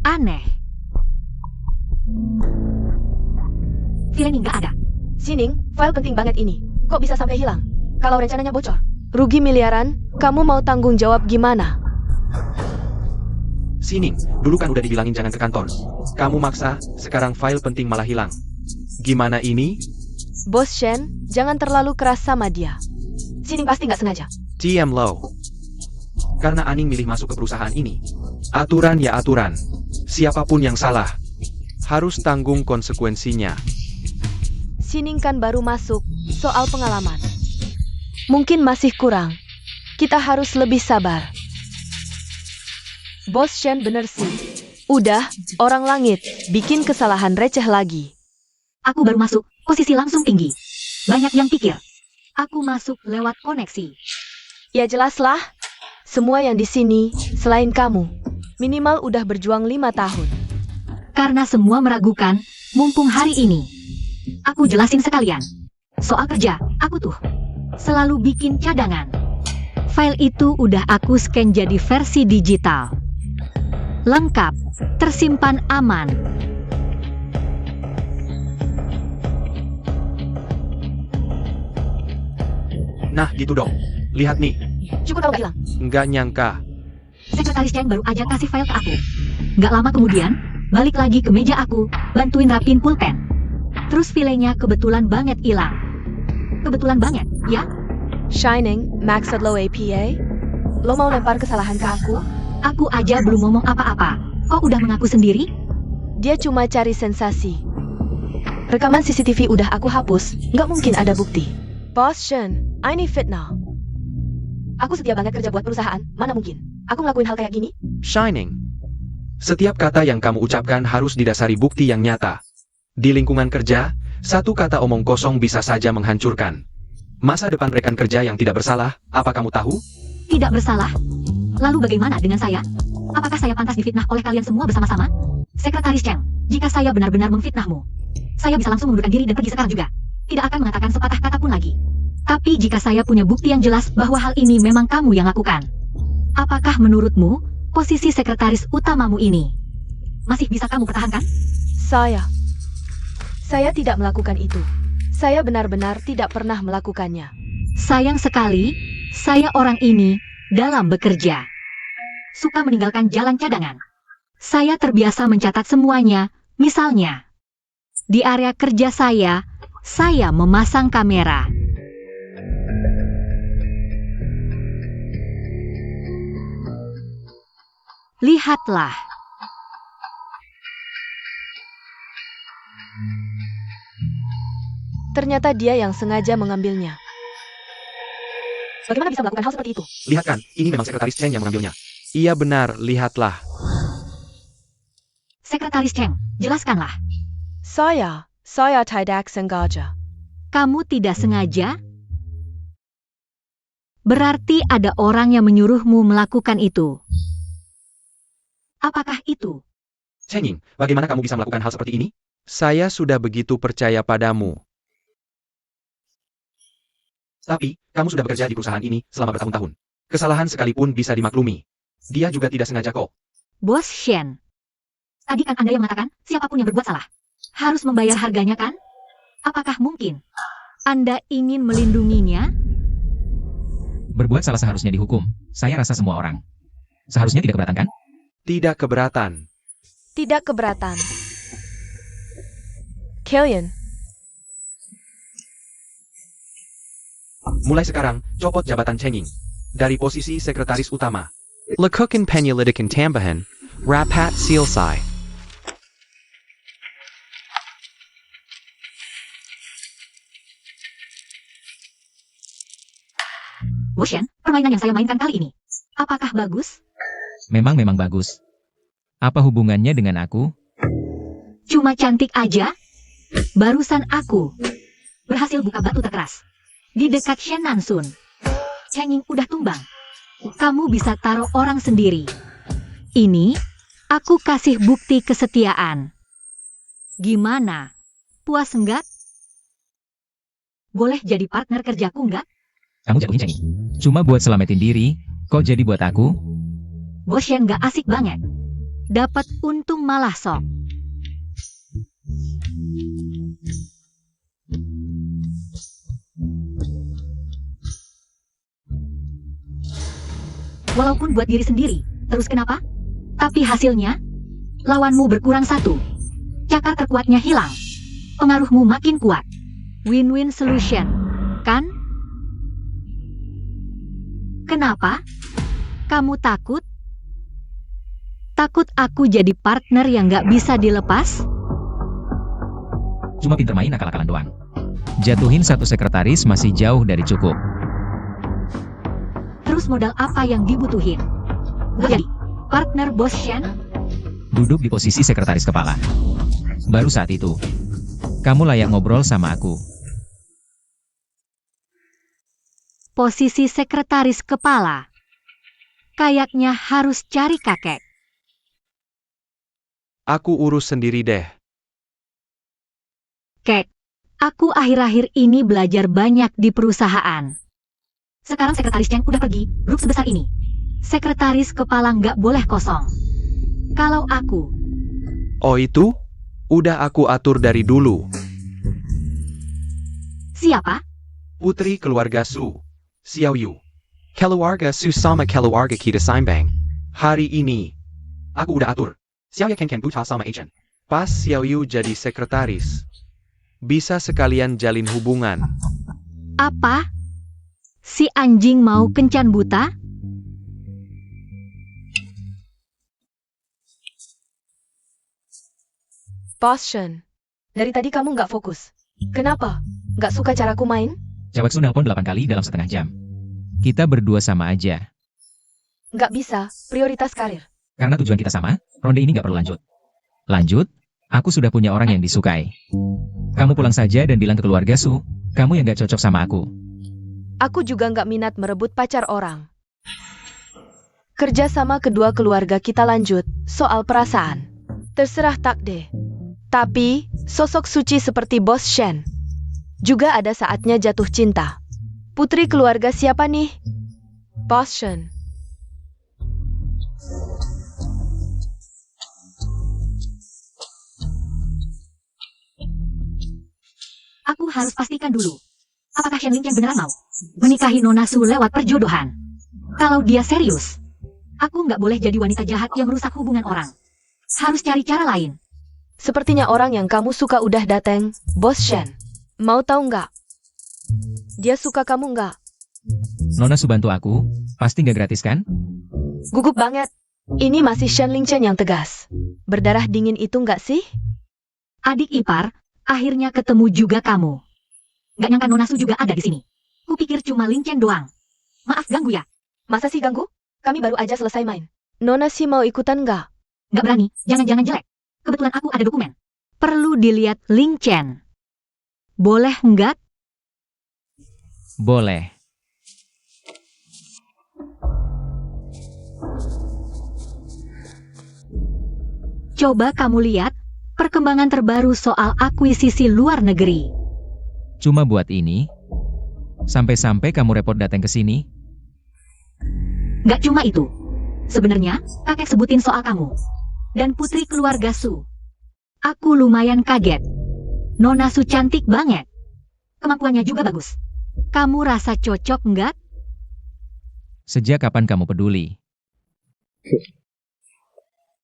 Aneh. Sirening nggak ada. Sining, file penting banget ini. Kok bisa sampai hilang? Kalau rencananya bocor. Rugi miliaran, kamu mau tanggung jawab gimana? Sining, dulu kan udah dibilangin jangan ke kantor. Kamu maksa, sekarang file penting malah hilang. Gimana ini? Bos Shen, jangan terlalu keras sama dia. Sining pasti nggak sengaja. GM Low. Karena Aning milih masuk ke perusahaan ini. Aturan ya aturan. Siapapun yang salah, harus tanggung konsekuensinya. Sining kan baru masuk, soal pengalaman. Mungkin masih kurang. Kita harus lebih sabar. Bos Shen bener sih. Udah, orang langit, bikin kesalahan receh lagi. Aku baru masuk, posisi langsung tinggi. Banyak yang pikir. Aku masuk lewat koneksi. Ya jelaslah, Semua yang di sini, selain kamu, minimal udah berjuang 5 tahun. Karena semua meragukan, mumpung hari ini. Aku jelasin sekalian. Soal kerja, aku tuh selalu bikin cadangan. File itu udah aku scan jadi versi digital. Lengkap, tersimpan aman. Nah, gitu dong. Lihat nih, Cukup kamu gak hilang. nggak nyangka. Sekretaris Cheng baru aja kasih file ke aku. Nggak lama kemudian, balik lagi ke meja aku, bantuin rapin pulpen. Terus filenya kebetulan banget hilang. Kebetulan banget, ya? Shining, maksud lo APA? Lo mau lempar kesalahan ke aku? Aku aja belum ngomong apa-apa. Kok udah mengaku sendiri? Dia cuma cari sensasi. Rekaman CCTV udah aku hapus, nggak mungkin ada bukti. Boss Shen, ini fitnah. Aku setia banget kerja buat perusahaan, mana mungkin aku ngelakuin hal kayak gini? Shining. Setiap kata yang kamu ucapkan harus didasari bukti yang nyata. Di lingkungan kerja, satu kata omong kosong bisa saja menghancurkan masa depan rekan kerja yang tidak bersalah. Apa kamu tahu? Tidak bersalah. Lalu bagaimana dengan saya? Apakah saya pantas difitnah oleh kalian semua bersama-sama? Sekretaris Cheng, jika saya benar-benar memfitnahmu, saya bisa langsung mengundurkan diri dan pergi sekarang juga. Tidak akan mengatakan sepatah kata pun lagi. Tapi jika saya punya bukti yang jelas bahwa hal ini memang kamu yang lakukan, apakah menurutmu, posisi sekretaris utamamu ini masih bisa kamu pertahankan? Saya tidak melakukan itu. Saya benar-benar tidak pernah melakukannya. Sayang sekali, saya orang ini dalam bekerja suka meninggalkan jalan cadangan. Saya terbiasa mencatat semuanya, misalnya di area kerja saya memasang kamera. Lihatlah. Ternyata dia yang sengaja mengambilnya. Bagaimana bisa melakukan hal seperti itu? Lihat kan, ini memang sekretaris Cheng yang mengambilnya. Iya benar, lihatlah. Sekretaris Cheng, jelaskanlah. Saya tidak sengaja. Kamu tidak sengaja? Berarti ada orang yang menyuruhmu melakukan itu. Apakah itu? Cheng Ying, bagaimana kamu bisa melakukan hal seperti ini? Saya sudah begitu percaya padamu. Tapi, kamu sudah bekerja di perusahaan ini selama bertahun-tahun. Kesalahan sekalipun bisa dimaklumi. Dia juga tidak sengaja kok. Bos Shen. Tadi kan Anda yang mengatakan, siapapun yang berbuat salah harus membayar harganya kan? Apakah mungkin Anda ingin melindunginya? Berbuat salah seharusnya dihukum. Saya rasa semua orang. Seharusnya tidak keberatan kan? Tidak keberatan. Tidak keberatan. Killian, Mulai sekarang, copot jabatan Cheng Ying dari posisi sekretaris utama. Lekukan penyelidikan tambahan, Rapat selesai. Bos Shen, permainan yang saya mainkan kali ini, apakah bagus? Memang bagus. Apa hubungannya dengan aku? Cuma cantik aja? Barusan aku berhasil buka batu terkeras di dekat Shen Nansun. Cheng Ying udah tumbang. Kamu bisa taruh orang sendiri. Ini, aku kasih bukti kesetiaan. Gimana? Puas enggak? Boleh jadi partner kerjaku enggak? Kamu jatuhin Cheng Ying. Cuma buat selamatin diri, kok jadi buat aku? Bos Shen gak asik banget. Dapat untung malah sok. Walaupun buat diri sendiri, terus kenapa? Tapi hasilnya, lawanmu berkurang 1. Cakar terkuatnya hilang. Pengaruhmu makin kuat. Win-win solution, kan? Kenapa? Kamu takut? Takut aku jadi partner yang gak bisa dilepas? Cuma pinter main akal-akalan doang. Jatuhin satu sekretaris masih jauh dari cukup. Terus modal apa yang dibutuhin? Buat jadi partner Bos Shen? Duduk di posisi sekretaris kepala. Baru saat itu, kamu layak ngobrol sama aku. Posisi sekretaris kepala. kayaknya harus cari kakek. Aku urus sendiri deh. Kek, aku akhir-akhir ini belajar banyak di perusahaan. Sekarang sekretaris Chen udah pergi, grup sebesar ini. Sekretaris kepala nggak boleh kosong. Kalau aku, Oh itu? Udah aku atur dari dulu. siapa? Putri keluarga Su. Xiao Yu. Keluarga Su sama keluarga kita seimbang. Hari ini, aku udah atur. Xiao Ya Ken buta sama agent. Pas Xiao Yu jadi sekretaris, bisa sekalian jalin hubungan. Apa? Si anjing mau kencan buta? Boss Shen, dari tadi kamu nggak fokus. Kenapa? Nggak suka caraku main? Cewek Su nelpon 8 kali dalam setengah jam. Kita berdua sama aja. Nggak bisa, prioritas karir. Karena tujuan kita sama, ronde ini nggak perlu lanjut. Lanjut? Aku sudah punya orang yang disukai. Kamu pulang saja dan bilang ke keluarga Su, kamu yang nggak cocok sama aku. Aku juga nggak minat merebut pacar orang. Kerja sama kedua keluarga kita lanjut, soal perasaan. Terserah tak deh. Tapi, sosok suci seperti Bos Shen juga ada saatnya jatuh cinta. Putri keluarga siapa nih? Bos Shen. Aku harus pastikan dulu. Apakah Shen Lingqian beneran mau menikahi Nona Su lewat perjodohan? Kalau dia serius, aku nggak boleh jadi wanita jahat yang merusak hubungan orang. Harus cari cara lain. Sepertinya orang yang kamu suka udah dateng, Bos Shen. Mau tahu nggak? Dia suka kamu nggak? Nona Su bantu aku, pasti nggak gratis kan? Gugup banget. Ini masih Shen Lingqian yang tegas. Berdarah dingin itu nggak sih? Adik ipar, akhirnya ketemu juga kamu. Nggak nyangka Nona Su juga ada di sini. Kupikir cuma Lingqian doang. Maaf ganggu ya? Masa sih ganggu? Kami baru aja selesai main. Nona sih mau ikutan nggak? Nggak berani, jangan-jangan jelek. Kebetulan aku ada dokumen. Perlu dilihat Lingqian. Boleh nggak? Boleh. Coba kamu lihat perkembangan terbaru soal akuisisi luar negeri. Cuma buat ini. Sampai-sampai kamu repot datang ke sini. Nggak cuma itu. Sebenarnya, kakek sebutin soal kamu. Dan putri keluarga Su. Aku lumayan kaget. Nona Su cantik banget. Kemampuannya juga bagus. Kamu rasa cocok nggak? Sejak kapan kamu peduli?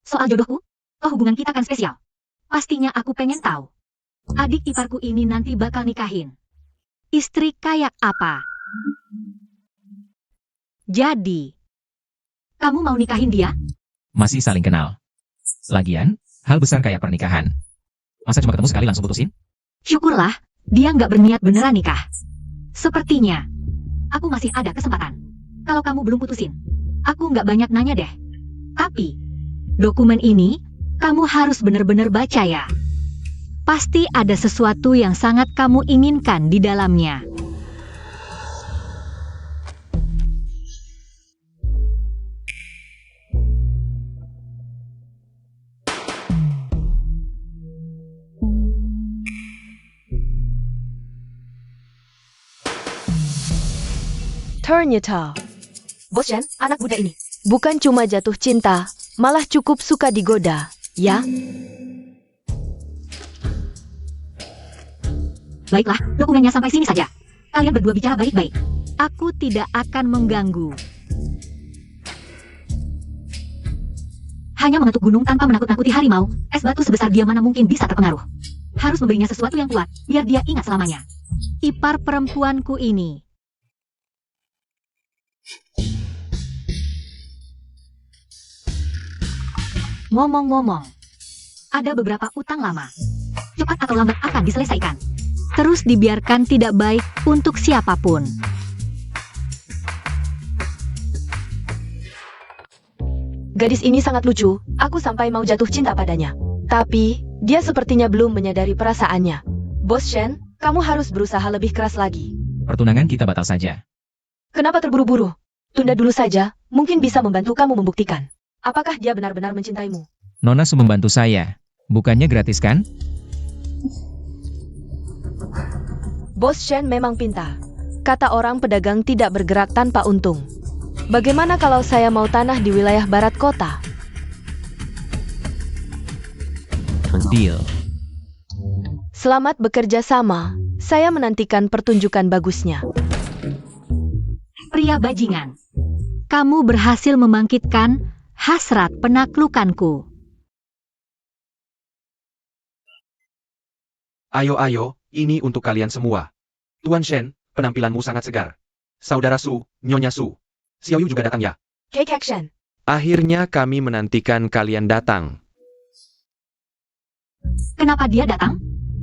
Soal jodohku? Oh, hubungan kita kan spesial. Pastinya aku pengen tahu. Adik iparku ini nanti bakal nikahin. Istri kayak apa? Jadi, kamu mau nikahin dia? Masih saling kenal. Lagian, hal besar kayak pernikahan. Masa cuma ketemu sekali langsung putusin? Syukurlah, dia nggak berniat beneran nikah. Sepertinya, aku masih ada kesempatan. Kalau kamu belum putusin, aku nggak banyak nanya deh. Tapi, dokumen ini, kamu harus bener-bener baca ya. Pasti ada sesuatu yang sangat kamu inginkan di dalamnya. Ternyata, Bos Shen, anak muda ini bukan cuma jatuh cinta, malah cukup suka digoda, ya? Baiklah, dokumennya sampai sini saja. Kalian berdua bicara baik-baik. Aku tidak akan mengganggu. Hanya mengetuk gunung tanpa menakut-nakuti harimau, es batu sebesar dia mana mungkin bisa terpengaruh. Harus memberinya sesuatu yang kuat, biar dia ingat selamanya. Ipar perempuanku ini. Ngomong-ngomong, ada beberapa utang lama. Cepat atau lambat akan diselesaikan. Terus dibiarkan tidak baik untuk siapapun. Gadis ini sangat lucu, aku sampai mau jatuh cinta padanya. Tapi, dia sepertinya belum menyadari perasaannya. Bos Shen, kamu harus berusaha lebih keras lagi. Pertunangan kita batal saja. Kenapa terburu-buru? Tunda dulu saja, mungkin bisa membantu kamu membuktikan. Apakah dia benar-benar mencintaimu? Nona Su membantu saya. Bukannya gratis kan? Bos Shen memang pintar. Kata orang pedagang tidak bergerak tanpa untung. Bagaimana kalau saya mau tanah di wilayah barat kota? Deal. Selamat bekerja sama. Saya menantikan pertunjukan bagusnya. Pria bajingan. Kamu berhasil membangkitkan hasrat penaklukanku. Ayo, ini untuk kalian semua. Tuan Shen, penampilanmu sangat segar. Saudara Su, Nyonya Su. Xiao Yu juga datang ya? Cake action. Akhirnya kami menantikan kalian datang. Kenapa dia datang?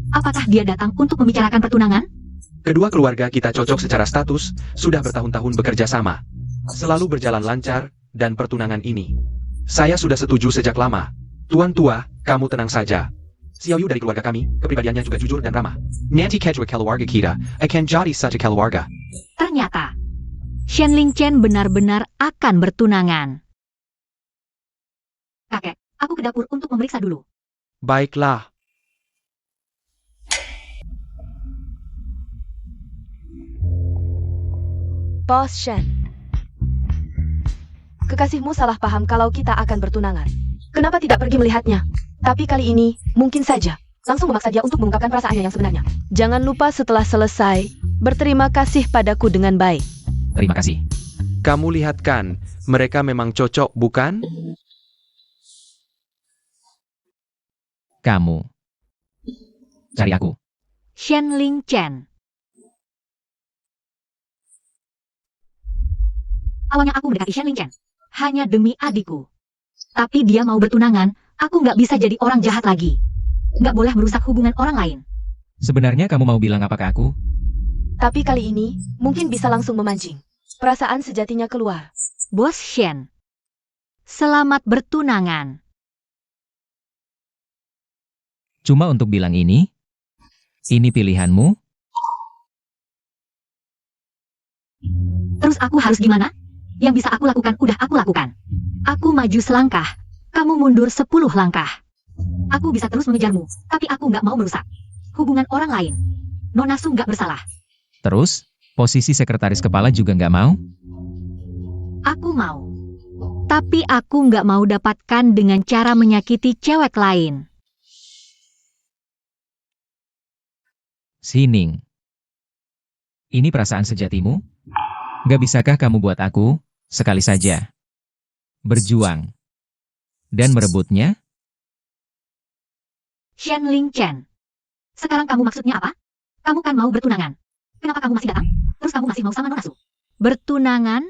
Apakah dia datang untuk membicarakan pertunangan? Kedua keluarga kita cocok secara status, sudah bertahun-tahun bekerja sama. Selalu berjalan lancar, dan pertunangan ini. Saya sudah setuju sejak lama. Tuan tua, kamu tenang saja. Xiao Yu dari keluarga kami, kepribadiannya juga jujur dan ramah. Nanti kedua keluarga kita akan jadi satu keluarga. Ternyata, Shen Lingchen benar-benar akan bertunangan. Kakek, aku ke dapur untuk memeriksa dulu. Baiklah. Bos Shen. Kekasihmu salah paham kalau kita akan bertunangan. Kenapa tidak pergi melihatnya? Tapi kali ini, mungkin saja. Langsung memaksa dia untuk mengungkapkan perasaannya yang sebenarnya. Jangan lupa setelah selesai, berterima kasih padaku dengan baik. Terima kasih. Kamu lihat kan, mereka memang cocok, bukan? Kamu. Cari aku. Shen Lingchen. Awalnya aku mendekati Shen Lingchen hanya demi adikku. Tapi dia mau bertunangan, aku nggak bisa jadi orang jahat lagi. Nggak boleh merusak hubungan orang lain. Sebenarnya kamu mau bilang apa ke aku? Tapi kali ini, mungkin bisa langsung memancing. Perasaan sejatinya keluar. Bos Shen. Selamat bertunangan. Cuma untuk bilang ini pilihanmu? Terus aku harus gimana? Yang bisa aku lakukan udah aku lakukan. Aku maju selangkah, kamu mundur 10 langkah. Aku bisa terus mengejarmu, tapi aku nggak mau merusak hubungan orang lain. Nona Su nggak bersalah. Terus, posisi sekretaris kepala juga nggak mau? Aku mau. Tapi aku nggak mau dapatkan dengan cara menyakiti cewek lain. Sining. Ini perasaan sejatimu? Gak bisakah kamu buat aku, sekali saja, berjuang, dan merebutnya? Shen Lingchen. Sekarang kamu maksudnya apa? Kamu kan mau bertunangan. Kenapa kamu masih datang? Terus kamu masih mau sama Nona Su? Bertunangan?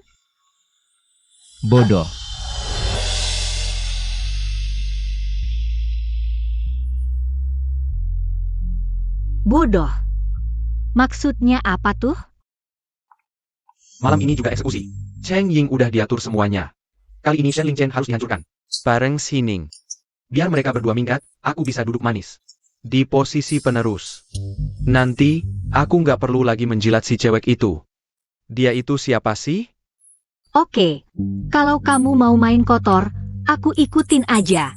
Bodoh. Bodoh. Maksudnya apa tuh? Malam ini juga eksekusi. Cheng Ying udah diatur semuanya. Kali ini Shen Lingchen harus dihancurkan. Bareng Sining. Biar mereka berdua minggat, aku bisa duduk manis. Di posisi penerus. Nanti, aku nggak perlu lagi menjilat si cewek itu. Dia itu siapa sih? Oke. Kalau kamu mau main kotor, aku ikutin aja.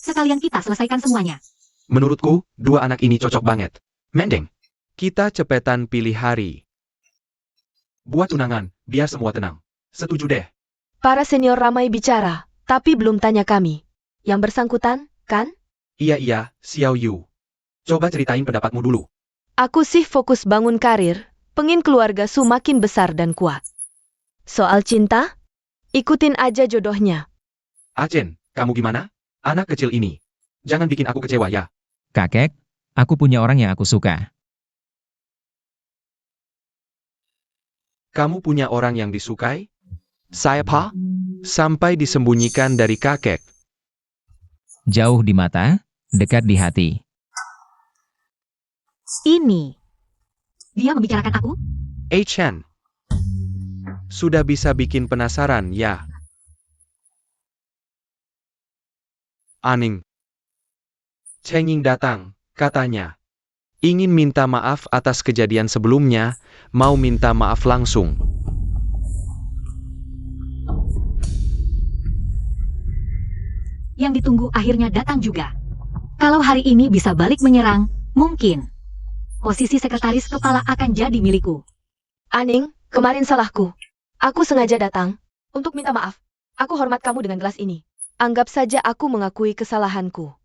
Sekalian kita selesaikan semuanya. Menurutku, dua anak ini cocok banget. Mending. Kita cepetan pilih hari. Buat tunangan, biar semua tenang. Setuju deh. Para senior ramai bicara, tapi belum tanya kami. Yang bersangkutan, kan? Iya, Xiao Yu. Coba ceritain pendapatmu dulu. Aku sih fokus bangun karir, pengin keluarga Su makin besar dan kuat. Soal cinta, ikutin aja jodohnya. Achen, kamu gimana? Anak kecil ini. Jangan bikin aku kecewa ya. Kakek, aku punya orang yang aku suka. Kamu punya orang yang disukai? Saya pa? Sampai disembunyikan dari kakek. Jauh di mata, dekat di hati. Ini. Dia membicarakan aku? Chen. Sudah bisa bikin penasaran ya? Aning. Cheng Ying datang, katanya. Ingin minta maaf atas kejadian sebelumnya, mau minta maaf langsung. yang ditunggu akhirnya datang juga. Kalau hari ini bisa balik menyerang, mungkin posisi sekretaris kepala akan jadi milikku. Aning, kemarin salahku. Aku sengaja datang untuk minta maaf. Aku hormat kamu dengan gelas ini. Anggap saja aku mengakui kesalahanku.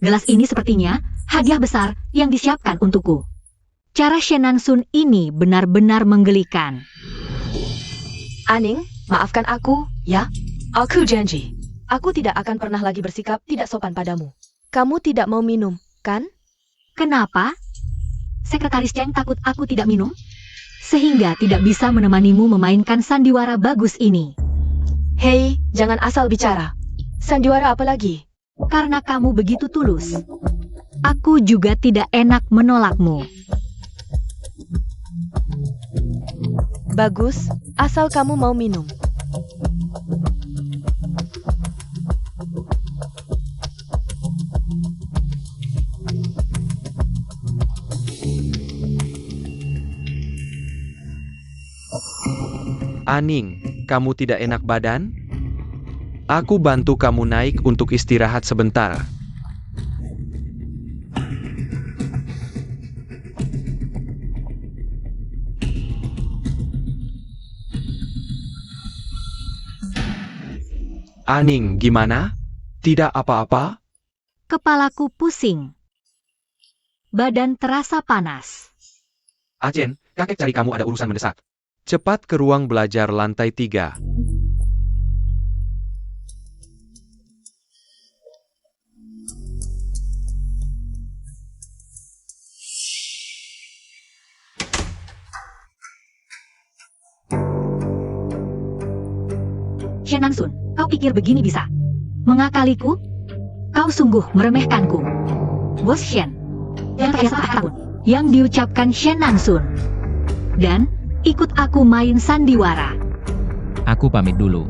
Gelas ini sepertinya hadiah besar yang disiapkan untukku. Cara Shen Nansun ini benar-benar menggelikan. Aning, maafkan aku, ya? Aku janji. Aku tidak akan pernah lagi bersikap tidak sopan padamu. Kamu tidak mau minum, kan? Kenapa? Sekretaris Cheng takut aku tidak minum? Sehingga tidak bisa menemanimu memainkan sandiwara bagus ini. Hei, jangan asal bicara. Sandiwara apa lagi? Karena kamu begitu tulus. Aku juga tidak enak menolakmu. Bagus, asal kamu mau minum. Aning, kamu tidak enak badan? Aku bantu kamu naik untuk istirahat sebentar. Aning, gimana? Tidak apa-apa? Kepalaku pusing. Badan terasa panas. Achen, kakek cari kamu ada urusan mendesak. Cepat ke ruang belajar lantai 3. Shen Nansun, kau pikir begini bisa mengakaliku? Kau sungguh meremehkanku. Bos Shen. Yang terbiasa tahun yang diucapkan Shen Nansun. Dan ikut aku main sandiwara. Aku pamit dulu.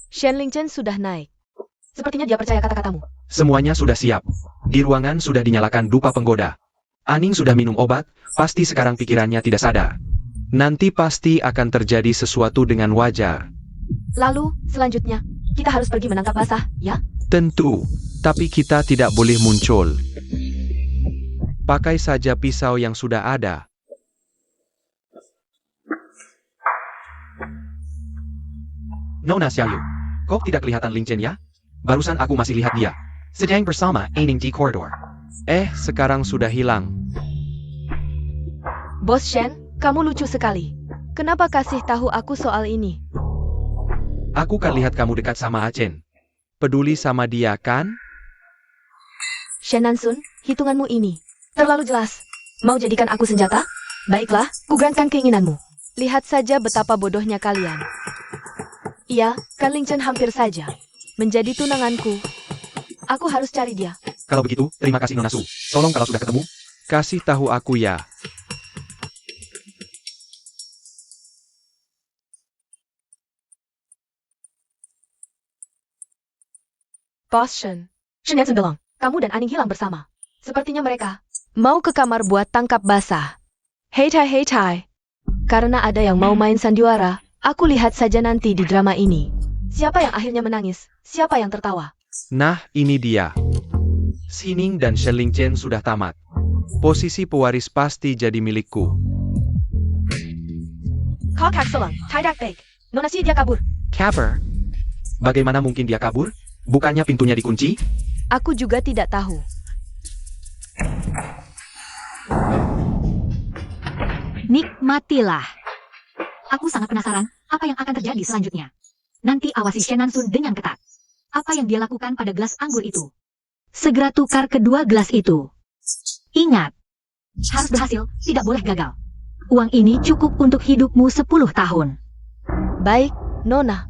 Shen Lingchen sudah naik. Sepertinya dia percaya kata-katamu. Semuanya sudah siap. Di ruangan sudah dinyalakan dupa penggoda. Aning sudah minum obat, pasti sekarang pikirannya tidak sadar. Nanti pasti akan terjadi sesuatu dengan wajar. Lalu, selanjutnya, kita harus pergi menangkap basah, ya? Tentu, tapi kita tidak boleh muncul. Pakai saja pisau yang sudah ada. Nona Xiaoyu, kok tidak kelihatan Lingchen ya? Barusan aku masih lihat dia sedang bersama Aning di koridor. Sekarang sudah hilang. Bos Shen, kamu lucu sekali. Kenapa kasih tahu aku soal ini? Aku kan lihat kamu dekat sama Achen. Peduli sama dia kan? Shen Nansun, hitunganmu ini terlalu jelas. Mau jadikan aku senjata? Baiklah, kugantkan keinginanmu. Lihat saja betapa bodohnya kalian. Iya, kan Lingchen hampir saja menjadi tunanganku. Aku harus cari dia. Kalau begitu, terima kasih Nona Su. Tolong kalau sudah ketemu, kasih tahu aku ya. Bos Shen. Shen Nansun bilang, kamu dan Aning hilang bersama. Sepertinya mereka mau ke kamar buat tangkap basah. Hei tai. Karena ada yang mau main sandiwara, aku lihat saja nanti di drama ini. Siapa yang akhirnya menangis? Siapa yang tertawa? Nah, ini dia. Xining dan Shen Lingchen sudah tamat. Posisi pewaris pasti jadi milikku. Kau kak selang, tidak baik. Nona si dia kabur. Kabur? Bagaimana mungkin dia kabur? Bukannya pintunya dikunci? Aku juga tidak tahu. Nikmatilah. Aku sangat penasaran apa yang akan terjadi selanjutnya. Nanti awasi Shen Nansun dengan ketat. Apa yang dia lakukan pada gelas anggur itu? Segera tukar kedua gelas itu. Ingat, harus berhasil, tidak boleh gagal. Uang ini cukup untuk hidupmu 10 tahun. Baik, Nona.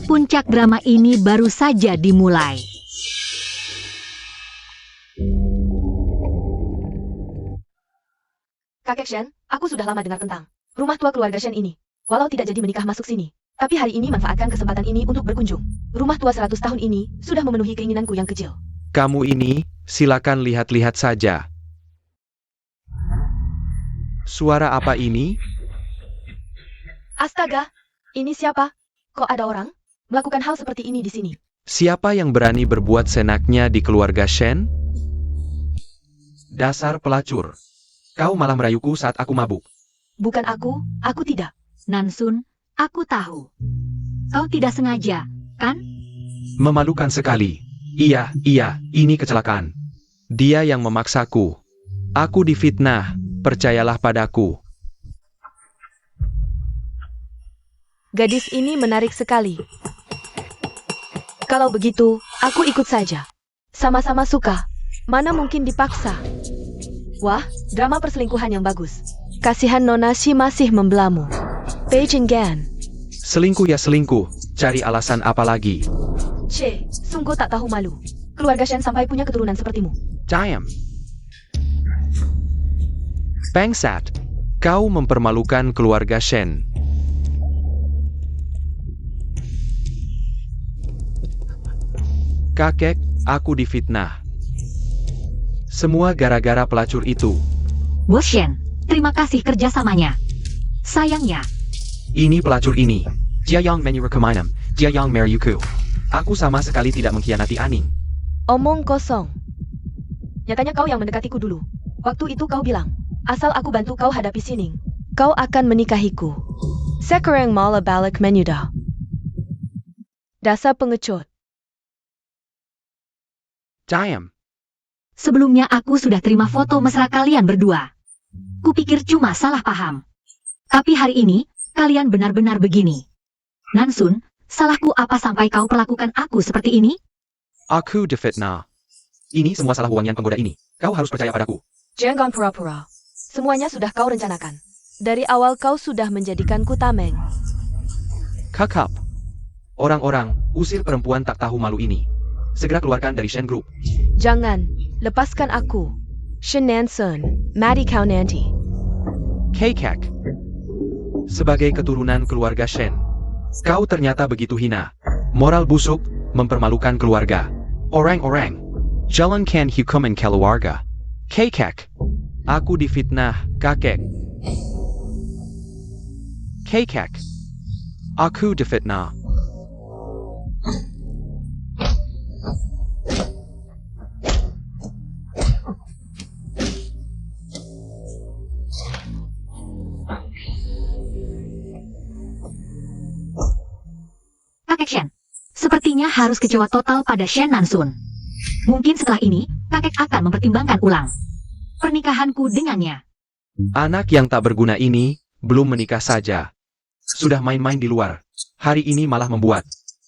Puncak drama ini baru saja dimulai. Kakek Shen, aku sudah lama dengar tentang rumah tua keluarga Shen ini. Walau tidak jadi menikah masuk sini, tapi hari ini manfaatkan kesempatan ini untuk berkunjung. rumah tua 100 tahun ini sudah memenuhi keinginanku yang kecil. Kamu ini, silakan lihat-lihat saja. Suara apa ini? Astaga, ini siapa? Kok ada orang melakukan hal seperti ini di sini? Siapa yang berani berbuat senaknya di keluarga Shen? Dasar pelacur. Kau malah merayuku saat aku mabuk. Bukan aku tidak. Nansun, aku tahu. Kau tidak sengaja, kan? Memalukan sekali. Iya, ini kecelakaan. Dia yang memaksaku. Aku difitnah, percayalah padaku. Gadis ini menarik sekali. Kalau begitu, aku ikut saja. Sama-sama suka. Mana mungkin dipaksa. Wah, drama perselingkuhan yang bagus. Kasihan Nona Shi masih membelamu. Beijing Gan. Selingkuh ya selingkuh, cari alasan apa lagi? Che, sungguh tak tahu malu. Keluarga Shen sampai punya keturunan sepertimu. Diam. Bangsat, kau mempermalukan keluarga Shen. Kakek, aku difitnah. Semua gara-gara pelacur itu. Bos Shen, terima kasih kerjasamanya. Sayangnya, Ini pelacur ini. Dia yang menyuruh dia yang meriuku. Aku sama sekali tidak mengkhianati Aning. Omong kosong. Nyatanya kau yang mendekatiku dulu. Waktu itu kau bilang, asal aku bantu kau hadapi Sining, kau akan menikahiku. Sekarang malah balik menyudah. Dasar pengecut. Diam. sebelumnya aku sudah terima foto mesra kalian berdua. Kupikir cuma salah paham. Tapi hari ini, kalian benar-benar begini. Nansun, salahku apa sampai kau perlakukan aku seperti ini? Aku difitnah. Ini semua salah wangian penggoda ini. Kau harus percaya padaku. Jangan pura-pura. Semuanya sudah kau rencanakan. Dari awal kau sudah menjadikanku tameng. Kakap. Orang-orang, usir perempuan tak tahu malu ini. Segera keluarkan dari Shen Group. Jangan, lepaskan aku. Shen Nansun, mati kau nanti. Kekek. Sebagai keturunan keluarga Shen, kau ternyata begitu hina. Moral busuk, mempermalukan keluarga. Orang-orang, jalankan hukuman keluarga. Kekek. Aku difitnah, kakek. Kekek. Aku difitnah. Kakek Shen, sepertinya harus kecewa total pada Shen Nansun. Mungkin setelah ini, kakek akan mempertimbangkan ulang pernikahanku dengannya. Anak yang tak berguna ini, belum menikah saja. Sudah main-main di luar. Hari ini malah membuat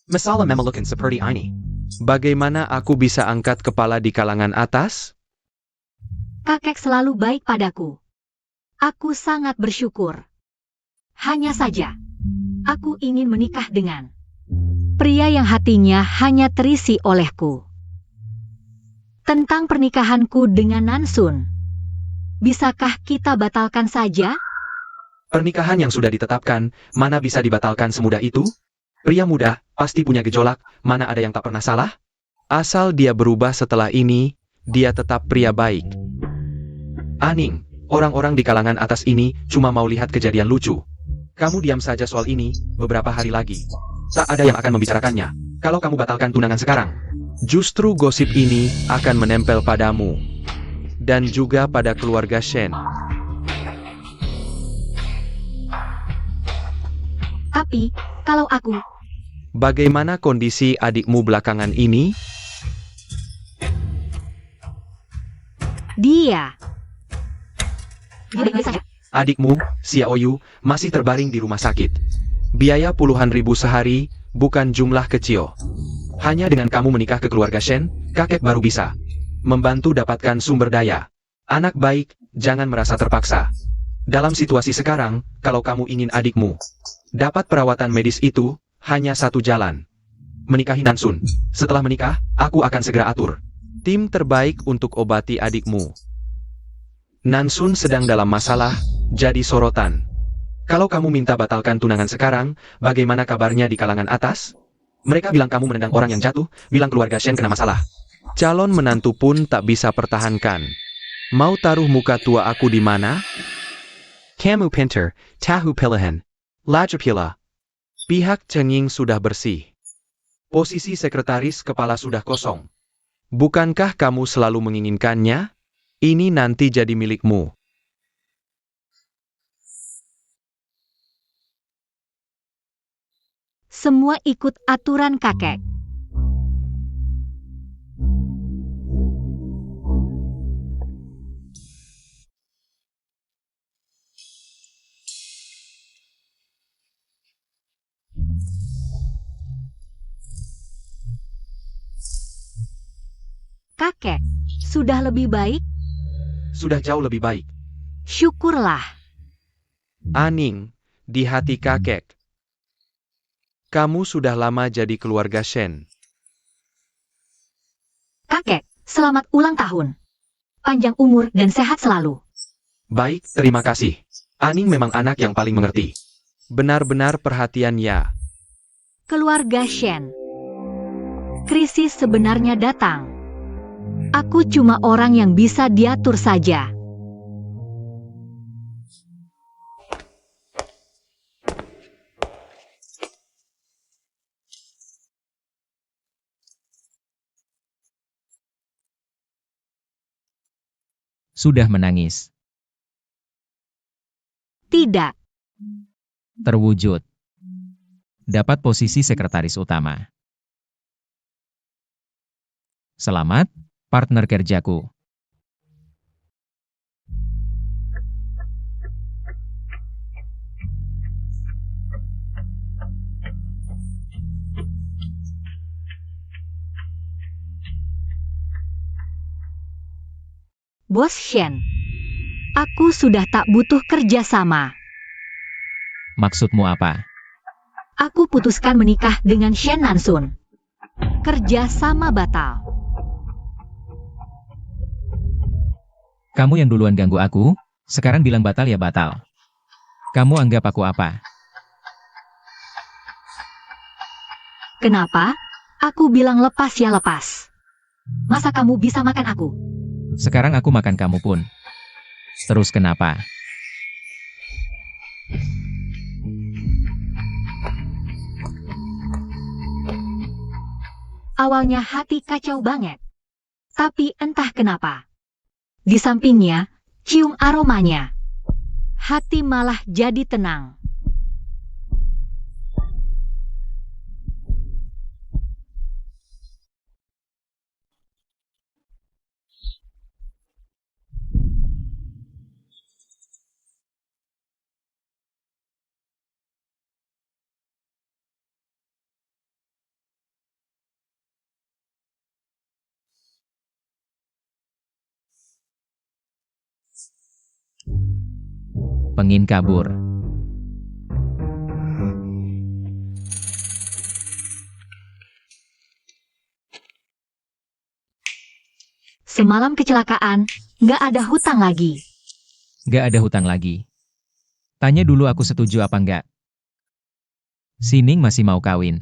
masalah memelukan seperti ini. Bagaimana aku bisa angkat kepala di kalangan atas? Kakek selalu baik padaku. Aku sangat bersyukur. Hanya saja, aku ingin menikah dengan pria yang hatinya hanya terisi olehku. Tentang pernikahanku dengan Nansun, bisakah kita batalkan saja? Pernikahan yang sudah ditetapkan, mana bisa dibatalkan semudah itu? Pria muda, pasti punya gejolak, mana ada yang tak pernah salah? Asal dia berubah setelah ini, dia tetap pria baik. Aning, orang-orang di kalangan atas ini cuma mau lihat kejadian lucu. Kamu diam saja soal ini, beberapa hari lagi. Tak ada yang akan membicarakannya, kalau kamu batalkan tunangan sekarang. Justru gosip ini akan menempel padamu. Dan juga pada keluarga Shen. Tapi, kalau aku Bagaimana kondisi adikmu belakangan ini? dia saja. Adikmu, Xiaoyu, masih terbaring di rumah sakit. Biaya puluhan ribu sehari, bukan jumlah kecil. Hanya dengan kamu menikah ke keluarga Shen, kakek baru bisa membantu dapatkan sumber daya. Anak baik, jangan merasa terpaksa. Dalam situasi sekarang, kalau kamu ingin adikmu dapat perawatan medis itu, hanya satu jalan. Menikahi Nansun. Setelah menikah, aku akan segera atur tim terbaik untuk obati adikmu. Nansun sedang dalam masalah, jadi sorotan. Kalau kamu minta batalkan tunangan sekarang, bagaimana kabarnya di kalangan atas? Mereka bilang kamu menendang orang yang jatuh, bilang keluarga Shen kena masalah. Calon menantu pun tak bisa pertahankan. Mau taruh muka tua aku di mana? Kamu pinter, tahu pilihan. Laju pila. Pihak Chen sudah bersih. Posisi sekretaris kepala sudah kosong. Bukankah kamu selalu menginginkannya? Ini nanti jadi milikmu. Semua ikut aturan kakek. Kakek, sudah lebih baik? Sudah jauh lebih baik. Syukurlah. Aning, di hati kakek. Kamu sudah lama jadi keluarga Shen. Kakek, selamat ulang tahun. Panjang umur dan sehat selalu. Baik, terima kasih. Aning memang anak yang paling mengerti. Benar-benar perhatian ya. Keluarga Shen. Krisis sebenarnya datang. Aku cuma orang yang bisa diatur saja. Sudah menangis. Tidak. Terwujud. Dapat posisi sekretaris utama. Selamat, partner kerjaku. Bos Shen. Aku sudah tak butuh kerja sama. Maksudmu apa? Aku putuskan menikah dengan Shen Nansun. Kerja sama batal. Kamu yang duluan ganggu aku, sekarang bilang batal ya batal. Kamu anggap aku apa? Kenapa? Aku bilang lepas ya lepas. Masa kamu bisa makan aku? Sekarang aku makan kamu pun. Terus kenapa? Awalnya hati kacau banget. Tapi entah kenapa. Di sampingnya, cium aromanya. Hati malah jadi tenang. Pengin kabur. Semalam kecelakaan, nggak ada hutang lagi. Gak ada hutang lagi. Tanya dulu aku setuju apa enggak. Sining masih mau kawin.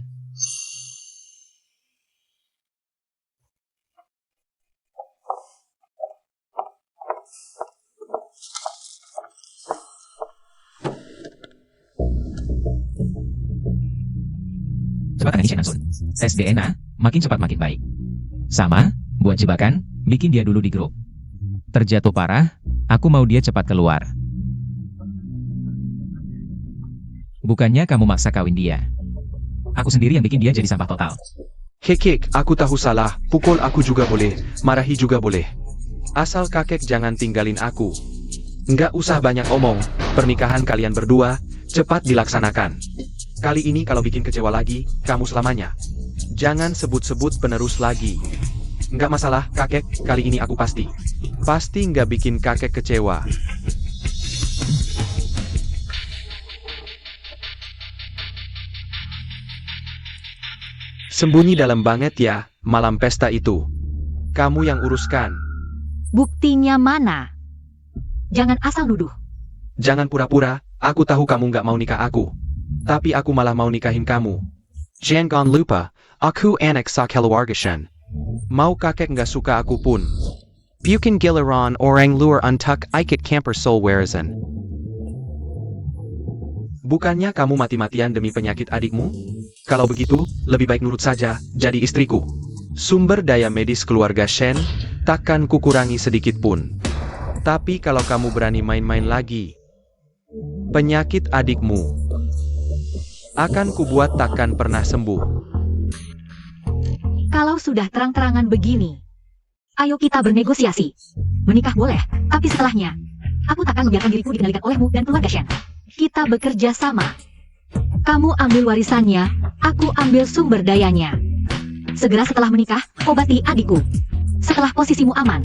Cepat tangani Shen Nansun. Tes DNA, makin cepat makin baik. Sama, buat jebakan, bikin dia dulu di grup. Terjatuh parah, aku mau dia cepat keluar. Bukannya kamu maksa kawin dia. Aku sendiri yang bikin dia jadi sampah total. Kek, aku tahu salah, pukul aku juga boleh, marahi juga boleh. Asal kakek jangan tinggalin aku. Nggak usah banyak omong, pernikahan kalian berdua, cepat dilaksanakan. Kali ini kalau bikin kecewa lagi, kamu selamanya. Jangan sebut-sebut penerus lagi. Nggak masalah, kakek, kali ini aku pasti. Pasti nggak bikin kakek kecewa. Sembunyi dalam banget ya, malam pesta itu. Kamu yang uruskan. Buktinya mana? Jangan asal nuduh. Jangan pura-pura, aku tahu kamu nggak mau nikah aku. Tapi aku malah mau nikahin kamu. Jangan lupa, aku anak sa keluarga Shen. Mau kakek nggak suka aku pun. Bukan giliran orang luar untuk ikut camper Soul Warizan. Bukannya kamu mati-matian demi penyakit adikmu? Kalau begitu, lebih baik nurut saja, jadi istriku. Sumber daya medis keluarga Shen, takkan kukurangi sedikit pun. Tapi kalau kamu berani main-main lagi, penyakit adikmu akan kubuat takkan pernah sembuh. Kalau sudah terang-terangan begini, ayo kita bernegosiasi. Menikah boleh, tapi setelahnya, aku takkan membiarkan diriku dikendalikan olehmu dan keluarga Shen. Kita bekerja sama. Kamu ambil warisannya, aku ambil sumber dayanya. Segera setelah menikah, obati adikku. Setelah posisimu aman,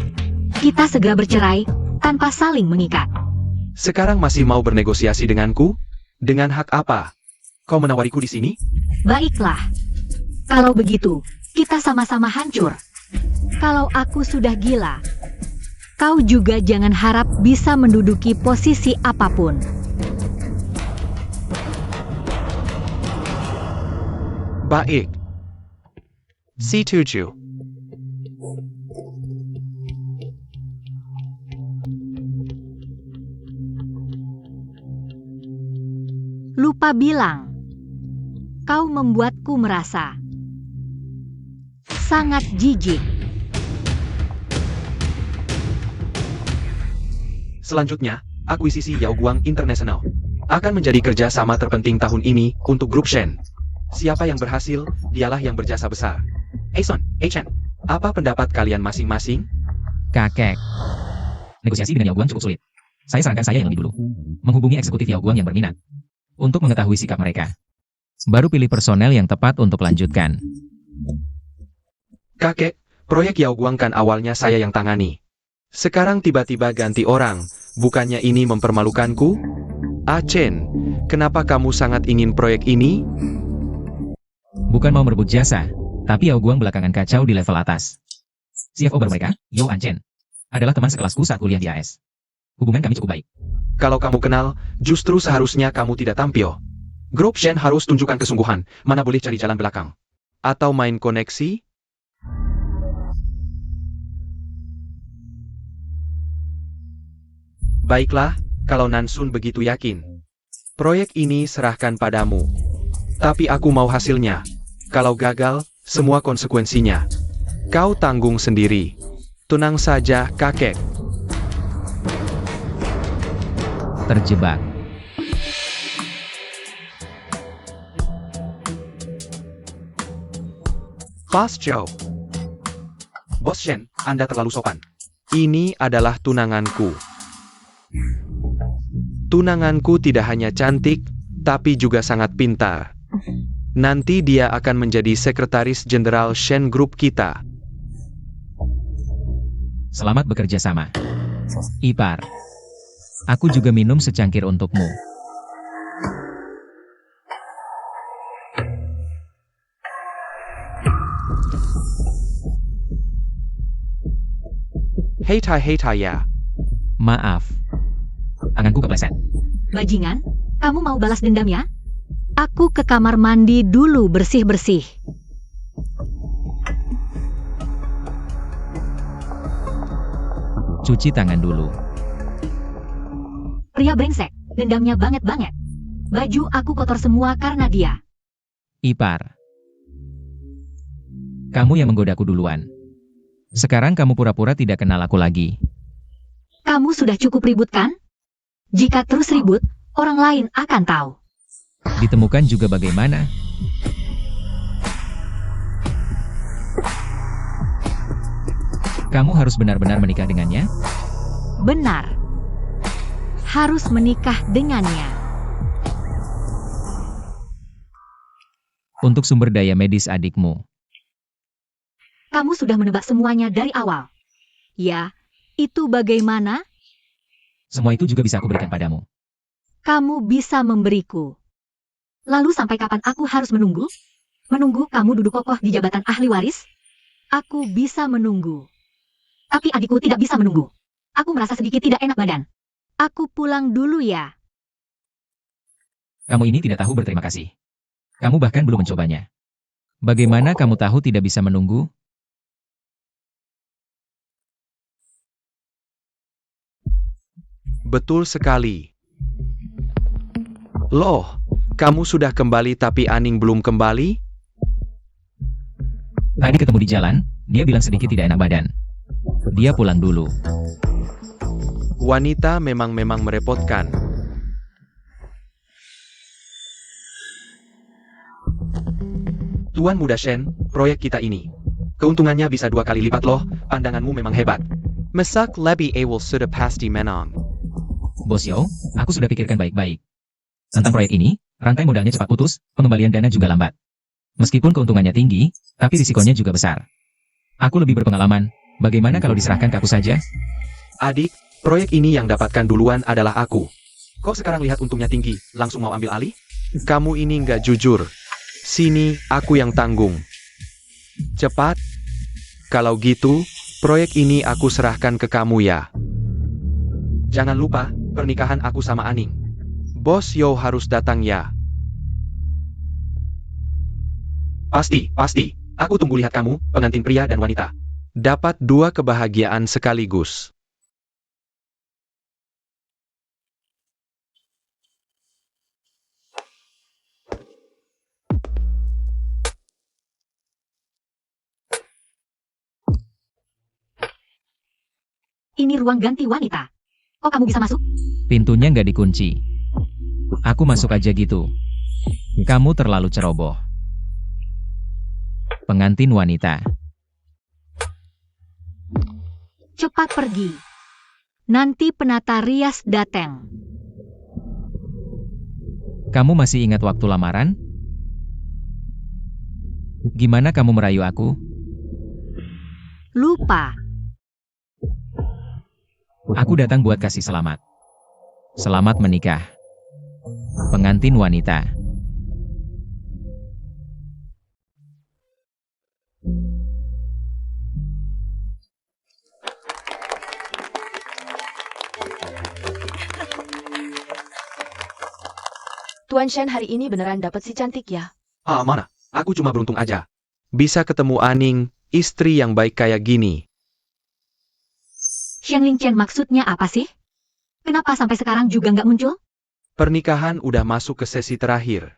kita segera bercerai tanpa saling mengikat. Sekarang masih mau bernegosiasi denganku? Dengan hak apa? Kau menawariku di sini? Baiklah. Kalau begitu, kita sama-sama hancur. Kalau aku sudah gila, kau juga jangan harap bisa menduduki posisi apapun. Baik. Setuju. Lupa bilang, kau membuatku merasa sangat jijik. Selanjutnya, akuisisi Yaoguang International akan menjadi kerjasama terpenting tahun ini untuk grup Shen. Siapa yang berhasil, dialah yang berjasa besar. Son, Chen, apa pendapat kalian masing-masing? Kakek. Negosiasi dengan Yaoguang cukup sulit. Saya sarankan saya yang lebih dulu menghubungi eksekutif Yaoguang yang berminat untuk mengetahui sikap mereka. Baru pilih personel yang tepat untuk lanjutkan. Kakek, proyek Yaoguang kan awalnya saya yang tangani. Sekarang tiba-tiba ganti orang, bukannya ini mempermalukanku? Chen, kenapa kamu sangat ingin proyek ini? Bukan mau merebut jasa, tapi Yaoguang belakangan kacau di level atas. CFO baru mereka, Yao Anchen, adalah teman sekelasku saat kuliah di AS. Hubungan kami cukup baik. Kalau kamu kenal, justru seharusnya kamu tidak tampil. Grup Shen harus tunjukkan kesungguhan, mana boleh cari jalan belakang. Atau main koneksi? Baiklah, kalau Nansun begitu yakin. Proyek ini serahkan padamu. Tapi aku mau hasilnya. Kalau gagal, semua konsekuensinya kau tanggung sendiri. Tenang saja, kakek. Terjebak. Bos Joe. Bos Shen, Anda terlalu sopan. Ini adalah tunanganku. Tunanganku tidak hanya cantik, tapi juga sangat pintar. Nanti dia akan menjadi sekretaris jenderal Shen Group kita. Selamat bekerja sama. Ipar. Aku juga minum secangkir untukmu. Hei tai ya. Maaf. Tanganku kepleset. Bajingan, kamu mau balas dendam ya? Aku ke kamar mandi dulu bersih-bersih. Cuci tangan dulu. Pria brengsek, dendamnya banget-banget. Baju aku kotor semua karena dia. Ipar. Kamu yang menggodaku duluan. Sekarang kamu pura-pura tidak kenal aku lagi. Kamu sudah cukup ribut kan? Jika terus ribut, orang lain akan tahu. Ditemukan juga bagaimana? Kamu harus benar-benar menikah dengannya? Benar. Harus menikah dengannya. Untuk sumber daya medis adikmu. Kamu sudah menebak semuanya dari awal. Ya, itu bagaimana? Semua itu juga bisa aku berikan padamu. Kamu bisa memberiku. Lalu sampai kapan aku harus menunggu? Menunggu kamu duduk kokoh di jabatan ahli waris? Aku bisa menunggu. Tapi adikku tidak bisa menunggu. Aku merasa sedikit tidak enak badan. Aku pulang dulu ya. Kamu ini tidak tahu berterima kasih. Kamu bahkan belum mencobanya. Bagaimana kamu tahu tidak bisa menunggu? Betul sekali. Loh, kamu sudah kembali tapi Aning belum kembali? Tadi ketemu di jalan, dia bilang sedikit tidak enak badan. Dia pulang dulu. Wanita memang merepotkan. Tuan Muda Shen, proyek kita ini. Keuntungannya bisa 2 kali lipat loh, pandanganmu memang hebat. Mesak lebih awal sudah pasti menang. Bos Yo, aku sudah pikirkan baik-baik. Tentang proyek ini, rantai modalnya cepat putus, pengembalian dana juga lambat. Meskipun keuntungannya tinggi, tapi risikonya juga besar. Aku lebih berpengalaman, bagaimana kalau diserahkan ke aku saja? Adik, proyek ini yang dapatkan duluan adalah aku. Kok sekarang lihat untungnya tinggi, langsung mau ambil alih? Kamu ini nggak jujur. Sini, aku yang tanggung. Cepat. Kalau gitu, proyek ini aku serahkan ke kamu ya. Jangan lupa, pernikahan aku sama Aning. Bos Yo harus datang ya. Pasti. Aku tunggu lihat kamu, pengantin pria dan wanita. Dapat 2 kebahagiaan sekaligus. Ini ruang ganti wanita. Oh, kamu bisa masuk? Pintunya nggak dikunci. Aku masuk aja gitu. Kamu terlalu ceroboh. Pengantin wanita. Cepat pergi. Nanti penata rias datang. Kamu masih ingat waktu lamaran? Gimana kamu merayu aku? Lupa. Aku datang buat kasih selamat. Selamat menikah. Pengantin wanita. Tuan Shen hari ini beneran dapat si cantik ya? Ah, mana? Aku cuma beruntung aja. Bisa ketemu Aning, istri yang baik kayak gini. Xiang Lingqian maksudnya apa sih? Kenapa sampai sekarang juga nggak muncul? Pernikahan udah masuk ke sesi terakhir.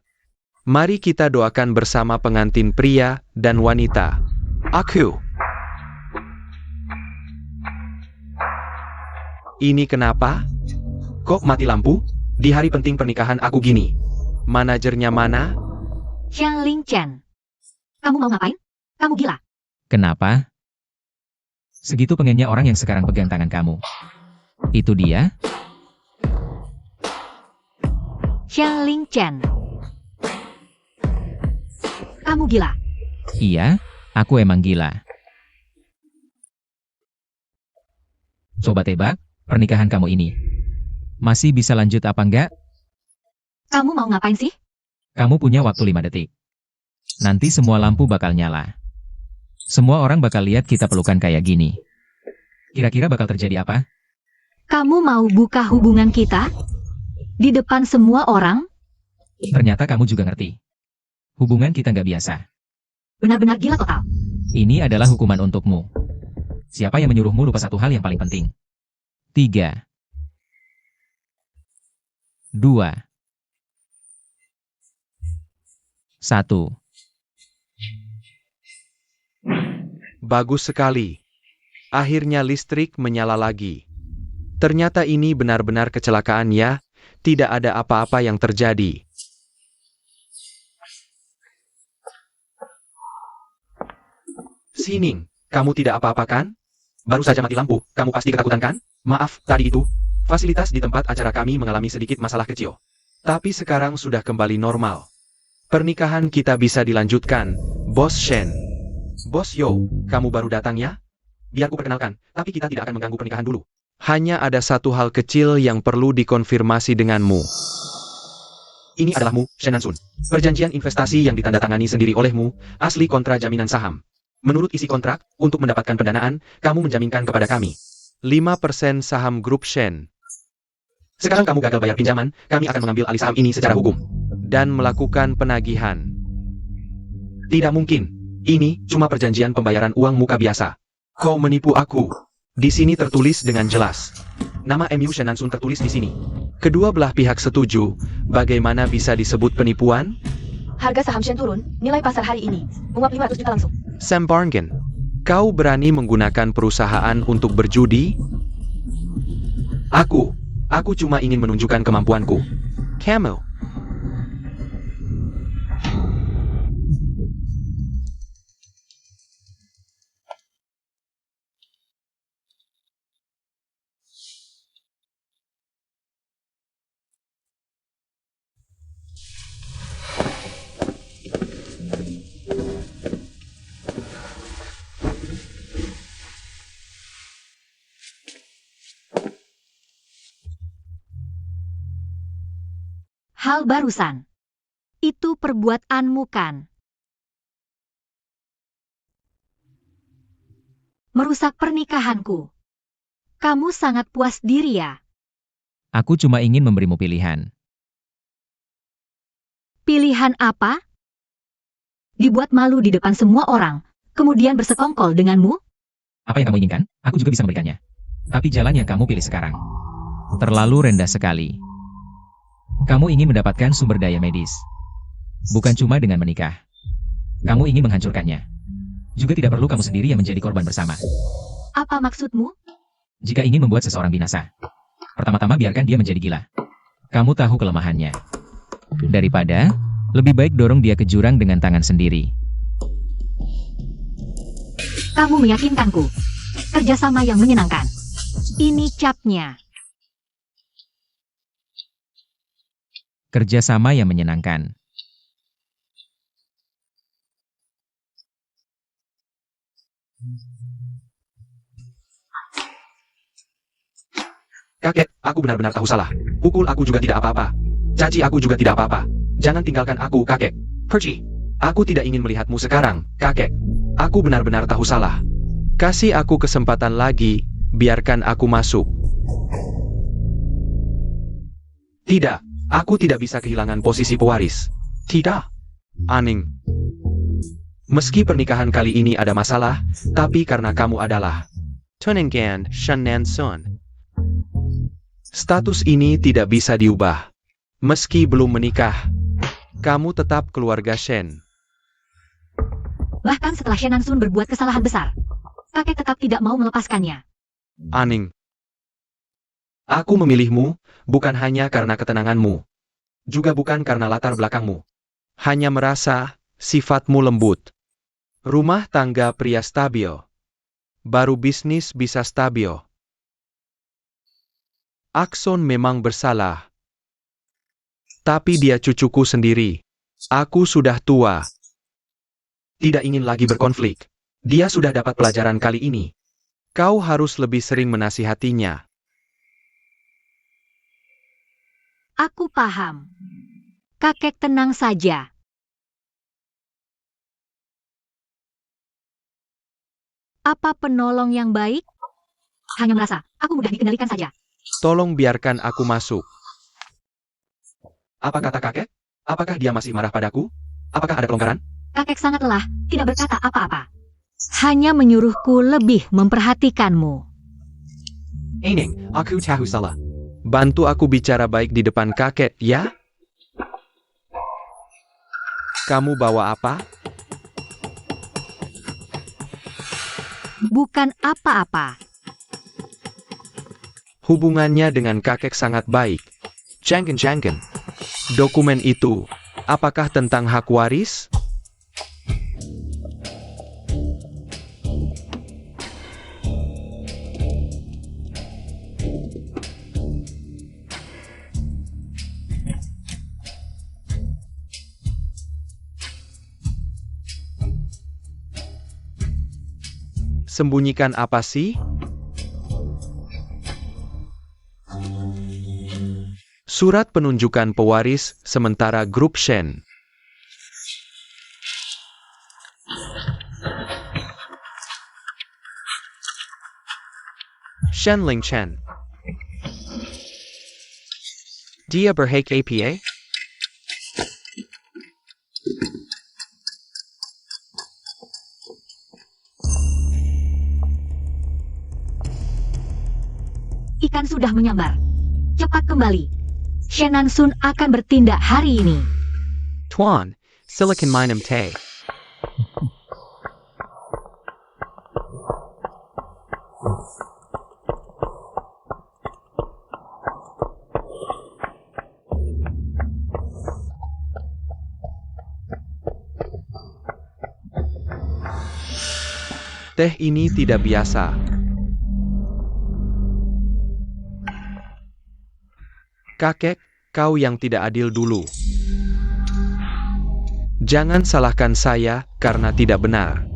Mari kita doakan bersama pengantin pria dan wanita. Aku. Ini kenapa? Kok mati lampu? Di hari penting pernikahan aku gini. Manajernya mana? Xiang Lingqian. Kamu mau ngapain? Kamu gila. Kenapa? Segitu pengennya orang yang sekarang pegang tangan kamu. Itu dia? Xiang Lingqian. Kamu gila. Iya, aku emang gila. Coba tebak, pernikahan kamu ini. Masih bisa lanjut apa enggak? Kamu mau ngapain sih? Kamu punya waktu 5 detik. Nanti semua lampu bakal nyala. Semua orang bakal lihat kita pelukan kayak gini. Kira-kira bakal terjadi apa? Kamu mau buka hubungan kita? Di depan semua orang? Ternyata kamu juga ngerti. Hubungan kita nggak biasa. Benar-benar gila total. Ini adalah hukuman untukmu. Siapa yang menyuruhmu lupa satu hal yang paling penting? 3, 2, 1. Bagus sekali. Akhirnya listrik menyala lagi. Ternyata ini benar-benar kecelakaan ya. Tidak ada apa-apa yang terjadi. Sining, kamu tidak apa-apa kan? Baru saja mati lampu, kamu pasti ketakutan kan? Maaf, tadi itu. Fasilitas di tempat acara kami mengalami sedikit masalah kecil. Tapi sekarang sudah kembali normal. Pernikahan kita bisa dilanjutkan, Bos Shen. Bos Yo, kamu baru datang ya? Biar ku perkenalkan, tapi kita tidak akan mengganggu pernikahan dulu. Hanya ada satu hal kecil yang perlu dikonfirmasi denganmu. Ini adalahmu, Shen Nansun. Perjanjian investasi yang ditandatangani sendiri olehmu, asli kontra jaminan saham. Menurut isi kontrak, untuk mendapatkan pendanaan, kamu menjaminkan kepada kami 5% saham grup Shen. Sekarang kamu gagal bayar pinjaman, kami akan mengambil alih saham ini secara hukum. Dan melakukan penagihan. Tidak mungkin. Ini cuma perjanjian pembayaran uang muka biasa. Kau menipu aku. Di sini tertulis dengan jelas. Nama MU Shen Nansun tertulis di sini. Kedua belah pihak setuju. Bagaimana bisa disebut penipuan? Harga saham Shen turun, nilai pasar hari ini. Menguap 500 juta langsung. Sam Bargain. Kau berani menggunakan perusahaan untuk berjudi? Aku cuma ingin menunjukkan kemampuanku. Kamu. Hal barusan. Itu perbuatanmu kan? Merusak pernikahanku. Kamu sangat puas diri ya? Aku cuma ingin memberimu pilihan. Pilihan apa? Dibuat malu di depan semua orang, kemudian bersekongkol denganmu? Apa yang kamu inginkan, aku juga bisa memberikannya. Tapi jalan yang kamu pilih sekarang terlalu rendah sekali. Kamu ingin mendapatkan sumber daya medis. Bukan cuma dengan menikah. Kamu ingin menghancurkannya. Juga tidak perlu kamu sendiri yang menjadi korban bersama. Apa maksudmu? Jika ingin membuat seseorang binasa, pertama-tama biarkan dia menjadi gila. Kamu tahu kelemahannya. Daripada, lebih baik dorong dia ke jurang dengan tangan sendiri. Kamu meyakinkanku. Kerjasama yang menyenangkan. Ini capnya. Kerjasama yang menyenangkan. Kakek, aku benar-benar tahu salah. Pukul aku juga tidak apa-apa. Caci aku juga tidak apa-apa. Jangan tinggalkan aku, kakek. Pergi. Aku tidak ingin melihatmu sekarang, kakek. Aku benar-benar tahu salah. Kasih aku kesempatan lagi, biarkan aku masuk. Tidak, aku tidak bisa kehilangan posisi pewaris. Tidak. Aning. Meski pernikahan kali ini ada masalah, tapi karena kamu adalah Tuningan Shen Nansun. Status ini tidak bisa diubah. Meski belum menikah, kamu tetap keluarga Shen. Bahkan setelah Shen Nansun berbuat kesalahan besar, kakek tetap tidak mau melepaskannya. Aning. Aku memilihmu, bukan hanya karena ketenanganmu. Juga bukan karena latar belakangmu. Hanya merasa, sifatmu lembut. Rumah tangga pria stabil. Baru bisnis bisa stabil. Akson memang bersalah. Tapi dia cucuku sendiri. Aku sudah tua. Tidak ingin lagi berkonflik. Dia sudah dapat pelajaran kali ini. Kau harus lebih sering menasihatinya. Aku paham. Kakek tenang saja. Apa penolong yang baik? Hanya merasa, aku mudah dikendalikan saja. Tolong biarkan aku masuk. Apa kata kakek? Apakah dia masih marah padaku? Apakah ada kelonggaran? Kakek sangat lelah, tidak berkata apa-apa. Hanya menyuruhku lebih memperhatikanmu. Ening, aku tahu salah. Bantu aku bicara baik di depan kakek, ya? Kamu bawa apa? Bukan apa-apa. Hubungannya dengan kakek sangat baik. Jangan. Dokumen itu, apakah tentang hak waris? Sembunyikan apa sih? Surat penunjukan pewaris sementara grup Shen. Shen Ling Chen. Dia berhak APA? ikan sudah menyambar. Cepat kembali. Shen Nansun akan bertindak hari ini. Tuan, silakan minum teh. Teh ini tidak biasa. Kakek, kau yang tidak adil dulu. Jangan salahkan saya karena tidak benar.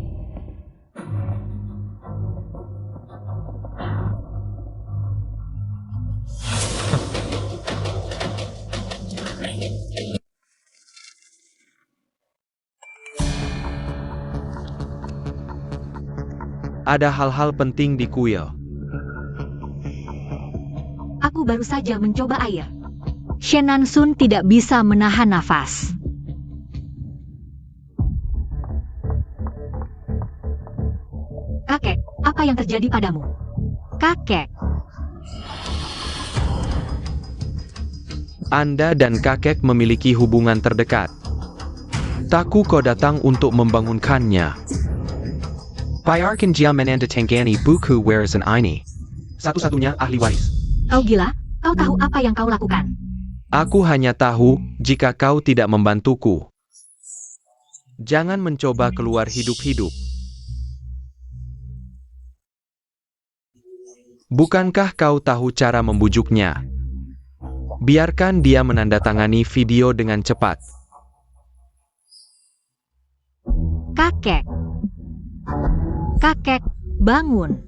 Ada hal-hal penting di kuil. Aku baru saja mencoba air. Shen Nansun tidak bisa menahan nafas. Kakek, apa yang terjadi padamu? Kakek, Anda dan kakek memiliki hubungan terdekat. Taku kau datang untuk membangunkannya. Biarkan dia menandatangani buku warisan ini. Satu-satunya ahli waris. kau gila? Kau tahu apa yang kau lakukan? Aku hanya tahu jika kau tidak membantuku. Jangan mencoba keluar hidup-hidup. Bukankah kau tahu cara membujuknya? Biarkan dia menandatangani video dengan cepat. Kakek. Kakek, bangun.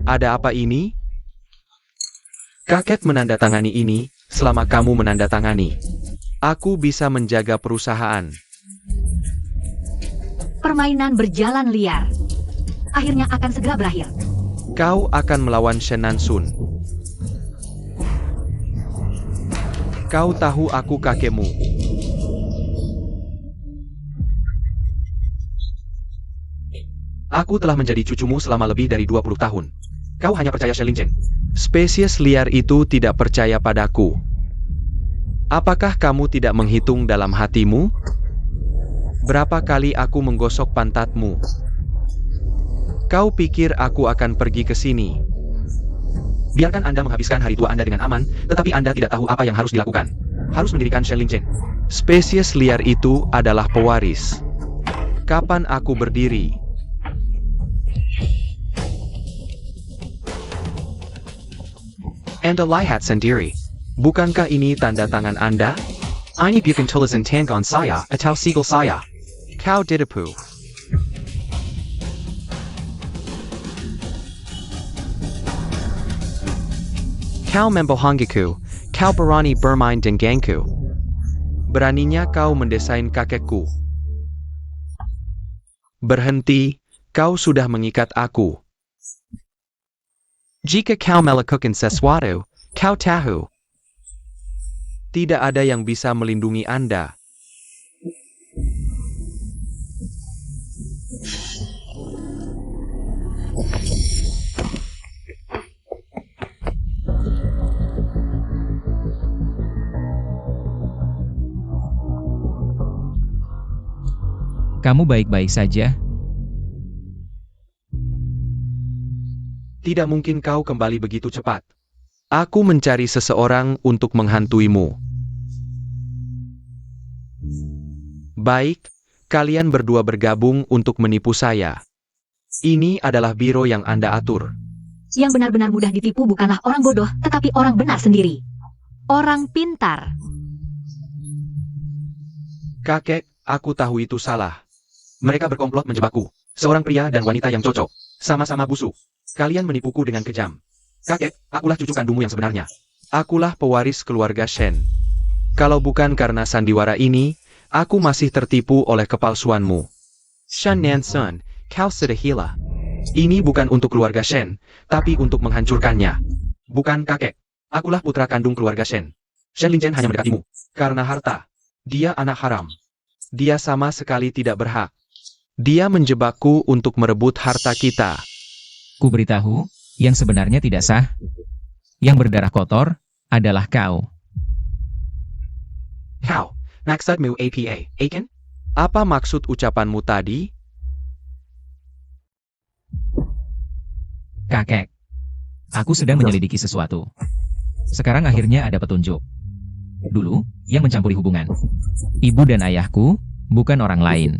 Ada apa ini? Kakek menandatangani ini selama kamu menandatangani. Aku bisa menjaga perusahaan. Permainan berjalan liar. Akhirnya akan segera berakhir. Kau akan melawan Shen Nansun. Kau tahu aku kakekmu. Aku telah menjadi cucumu selama lebih dari 20 tahun. Kau hanya percaya Shen Linchen. Spesies liar itu tidak percaya padaku. Apakah kamu tidak menghitung dalam hatimu? Berapa kali aku menggosok pantatmu? Kau pikir aku akan pergi ke sini? Biarkan Anda menghabiskan hari tua Anda dengan aman, tetapi Anda tidak tahu apa yang harus dilakukan. Harus mendirikan Shen Linchen. Spesies liar itu adalah pewaris. Kapan aku berdiri? Anda lihat sendiri. Bukankah ini tanda tangan Anda? Ini bukan tulisan tangan saya atau sigil saya. Kau ditipu. Kau membohongiku. Kau berani bermain denganku. Beraninya kau mendesain kakekku. Berhenti, kau sudah mengikat aku. Jika kau melakukan sesuatu, kau tahu. Tidak ada yang bisa melindungi Anda. Kamu baik-baik saja? Tidak mungkin kau kembali begitu cepat. Aku mencari seseorang untuk menghantuimu. Baik, kalian berdua bergabung untuk menipu saya. Ini adalah biro yang Anda atur. Yang benar-benar mudah ditipu bukanlah orang bodoh, tetapi orang benar sendiri. Orang pintar. Kakek, aku tahu itu salah. Mereka berkomplot menjebakku. Seorang pria dan wanita yang cocok. Sama-sama busuk. Kalian menipuku dengan kejam. Kakek, akulah cucu kandungmu yang sebenarnya. Akulah pewaris keluarga Shen. Kalau bukan karena sandiwara ini, aku masih tertipu oleh kepalsuanmu. Shen Nansun, kau sudah gila. Ini bukan untuk keluarga Shen, tapi untuk menghancurkannya. Bukan kakek. Akulah putra kandung keluarga Shen. Shen Linchen hanya mendekatimu. Karena harta. Dia anak haram. Dia sama sekali tidak berhak. Dia menjebakku untuk merebut harta kita. Ku beritahu, yang sebenarnya tidak sah, yang berdarah kotor, adalah kau. Kau, maksudmu apa, Aiken? Apa maksud ucapanmu tadi? Kakek, aku sedang menyelidiki sesuatu. Sekarang akhirnya ada petunjuk. Dulu, yang mencampuri hubungan ibu dan ayahku bukan orang lain,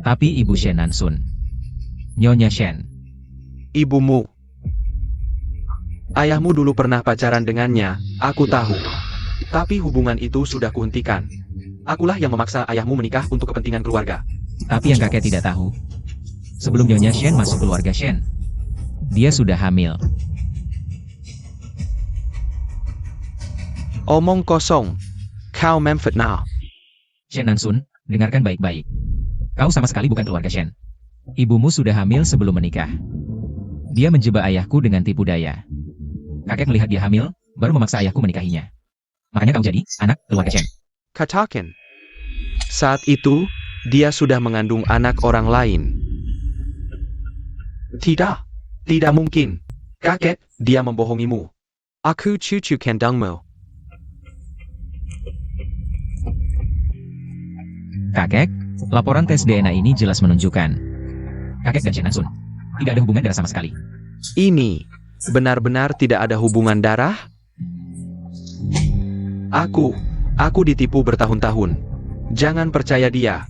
tapi Ibu Shen Nansun, Nyonya Shen. Ibumu. Ayahmu dulu pernah pacaran dengannya, aku tahu. Tapi hubungan itu sudah kuhentikan. Akulah yang memaksa ayahmu menikah untuk kepentingan keluarga. Tapi yang kakek tidak tahu, sebelum Nyonya Shen masuk keluarga Shen, dia sudah hamil. Omong kosong. Kau memfitnah. Shen Nansun, dengarkan baik-baik. Kau sama sekali bukan keluarga Shen. Ibumu sudah hamil sebelum menikah. Dia menjebak ayahku dengan tipu daya. Kakek melihat dia hamil, baru memaksa ayahku menikahinya. Makanya kau jadi anak keluarga Shen. Katakan. Saat itu, dia sudah mengandung anak orang lain. Tidak. Tidak mungkin. Kakek, dia membohongimu. Aku cucu kandungmu. Kakek, laporan tes DNA ini jelas menunjukkan kakek dan Shen Nansun tidak ada hubungan darah sama sekali. Ini benar-benar tidak ada hubungan darah? Aku ditipu bertahun-tahun. Jangan percaya dia.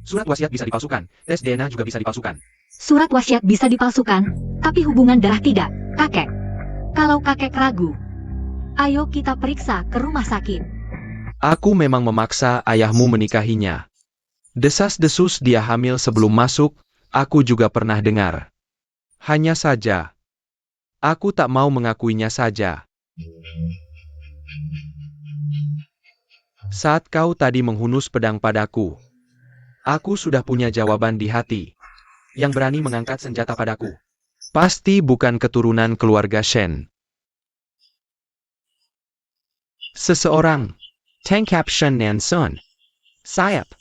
Surat wasiat bisa dipalsukan, tes DNA juga bisa dipalsukan. Surat wasiat bisa dipalsukan, tapi hubungan darah tidak, kakek. Kalau kakek ragu, ayo kita periksa ke rumah sakit. Aku memang memaksa ayahmu menikahinya. Desas-desus dia hamil sebelum masuk, aku juga pernah dengar. Hanya saja, aku tak mau mengakuinya saja. Saat kau tadi menghunus pedang padaku, aku sudah punya jawaban di hati. Yang berani mengangkat senjata padaku pasti bukan keturunan keluarga Shen. Seseorang, tangkap Shen Nansun. Sayap.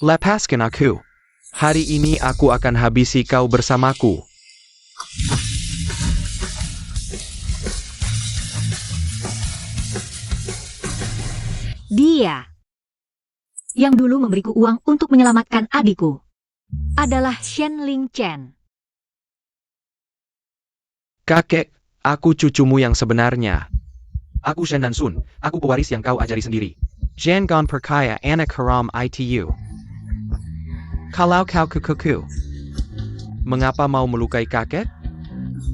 Lepaskan aku. Hari ini aku akan habisi kau bersamaku. Dia yang dulu memberiku uang untuk menyelamatkan adikku adalah Shen Ling Chen. Kakek, aku cucumu yang sebenarnya. Aku Shen Nansun, aku pewaris yang kau ajari sendiri. Jangan percaya anak haram itu. Kalau kau kuku, mengapa mau melukai kakek?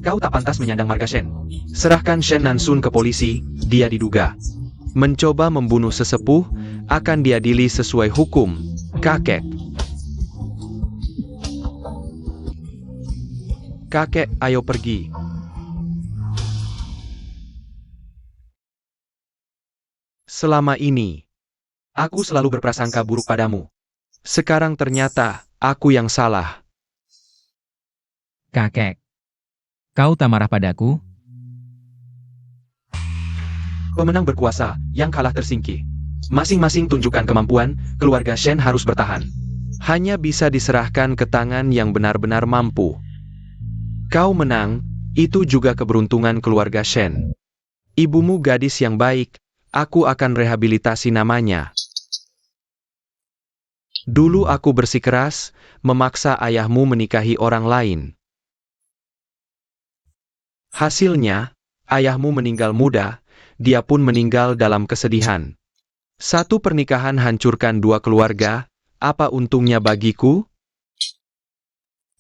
Kau tak pantas menyandang marga Shen. Serahkan Shen Nansun ke polisi, dia diduga mencoba membunuh sesepuh, akan diadili sesuai hukum, kakek. Kakek, ayo pergi. Selama ini, aku selalu berprasangka buruk padamu. Sekarang ternyata, aku yang salah. Kakek, kau tak marah padaku? Pemenang berkuasa, yang kalah tersingkir. Masing-masing tunjukkan kemampuan, keluarga Shen harus bertahan. Hanya bisa diserahkan ke tangan yang benar-benar mampu. Kau menang, itu juga keberuntungan keluarga Shen. Ibumu gadis yang baik, aku akan rehabilitasi namanya. Dulu aku bersikeras, memaksa ayahmu menikahi orang lain. Hasilnya, ayahmu meninggal muda, dia pun meninggal dalam kesedihan. Satu pernikahan hancurkan dua keluarga, apa untungnya bagiku?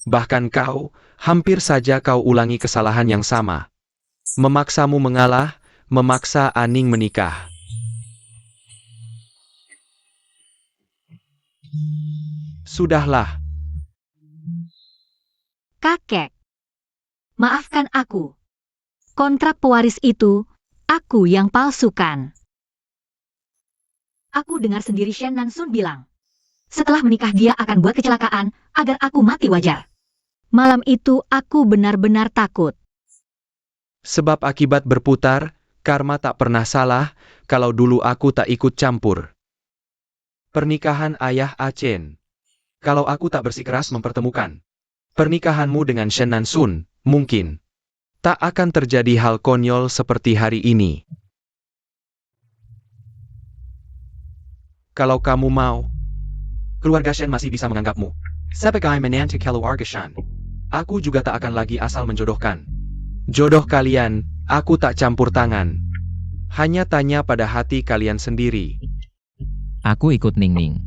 Bahkan kau, hampir saja kau ulangi kesalahan yang sama. Memaksamu mengalah, memaksa Aning menikah. Sudahlah. Kakek, maafkan aku. Kontrak pewaris itu, aku yang palsukan. Aku dengar sendiri Shen Nansun bilang, setelah menikah dia akan buat kecelakaan, agar aku mati wajar. Malam itu aku benar-benar takut. Sebab akibat berputar, karma tak pernah salah, kalau dulu aku tak ikut campur. Pernikahan ayah Achen. Kalau aku tak bersikeras mempertemukan. Pernikahanmu dengan Shen Nansun, mungkin tak akan terjadi hal konyol seperti hari ini. Kalau kamu mau, keluarga Shen masih bisa menganggapmu sebagai menantu keluarga Shen. Aku juga tak akan lagi asal menjodohkan jodoh kalian. Aku tak campur tangan. Hanya tanya pada hati kalian sendiri. Aku ikut Ning-Ning.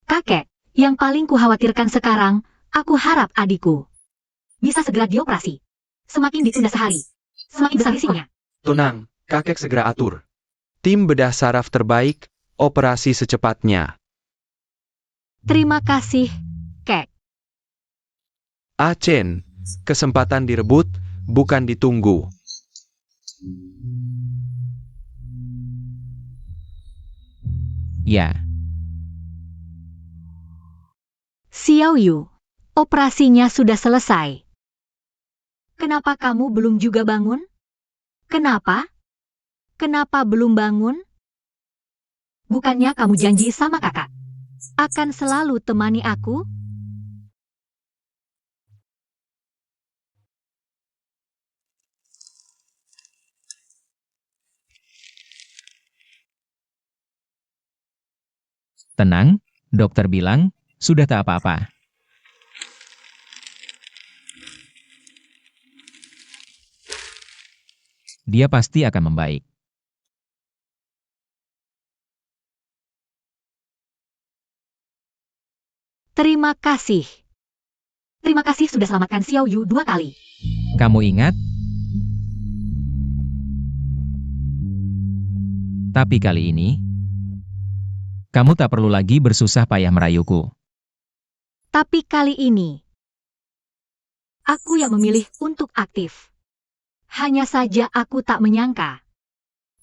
Kakek, yang paling kukhawatirkan sekarang, aku harap adikku bisa segera dioperasi. Semakin ditunda sehari, semakin besar risikonya. Tenang, kakek segera atur. Tim bedah saraf terbaik, operasi secepatnya. Terima kasih, Kek. Chen, kesempatan direbut, bukan ditunggu. Ya, Xiao Yu, operasinya sudah selesai. Kenapa kamu belum juga bangun? Kenapa? Kenapa belum bangun? Bukannya kamu janji sama kakak akan selalu temani aku? tenang, dokter bilang, sudah tak apa-apa. Dia pasti akan membaik. Terima kasih. Terima kasih sudah selamatkan Xiao Yu 2 kali. Kamu ingat? Tapi kali ini, kamu tak perlu lagi bersusah payah merayuku. Tapi kali ini, aku yang memilih untuk aktif. Hanya saja aku tak menyangka.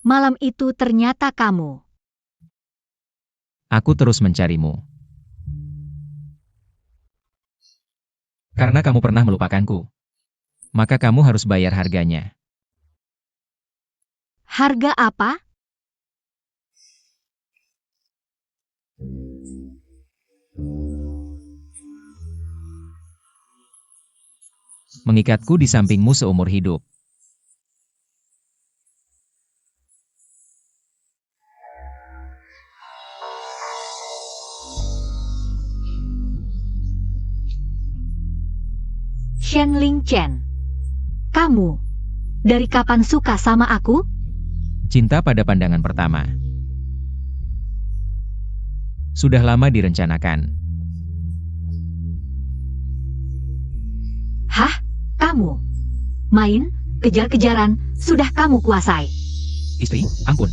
Malam itu ternyata kamu. Aku terus mencarimu. Karena kamu pernah melupakanku. Maka kamu harus bayar harganya. Harga apa? Mengikatku di sampingmu seumur hidup. Shenling Chen. Kamu, dari kapan suka sama aku? Cinta pada pandangan pertama. Sudah lama direncanakan. Hah? Kamu? Main, kejar-kejaran, sudah kamu kuasai. Istri, ampun.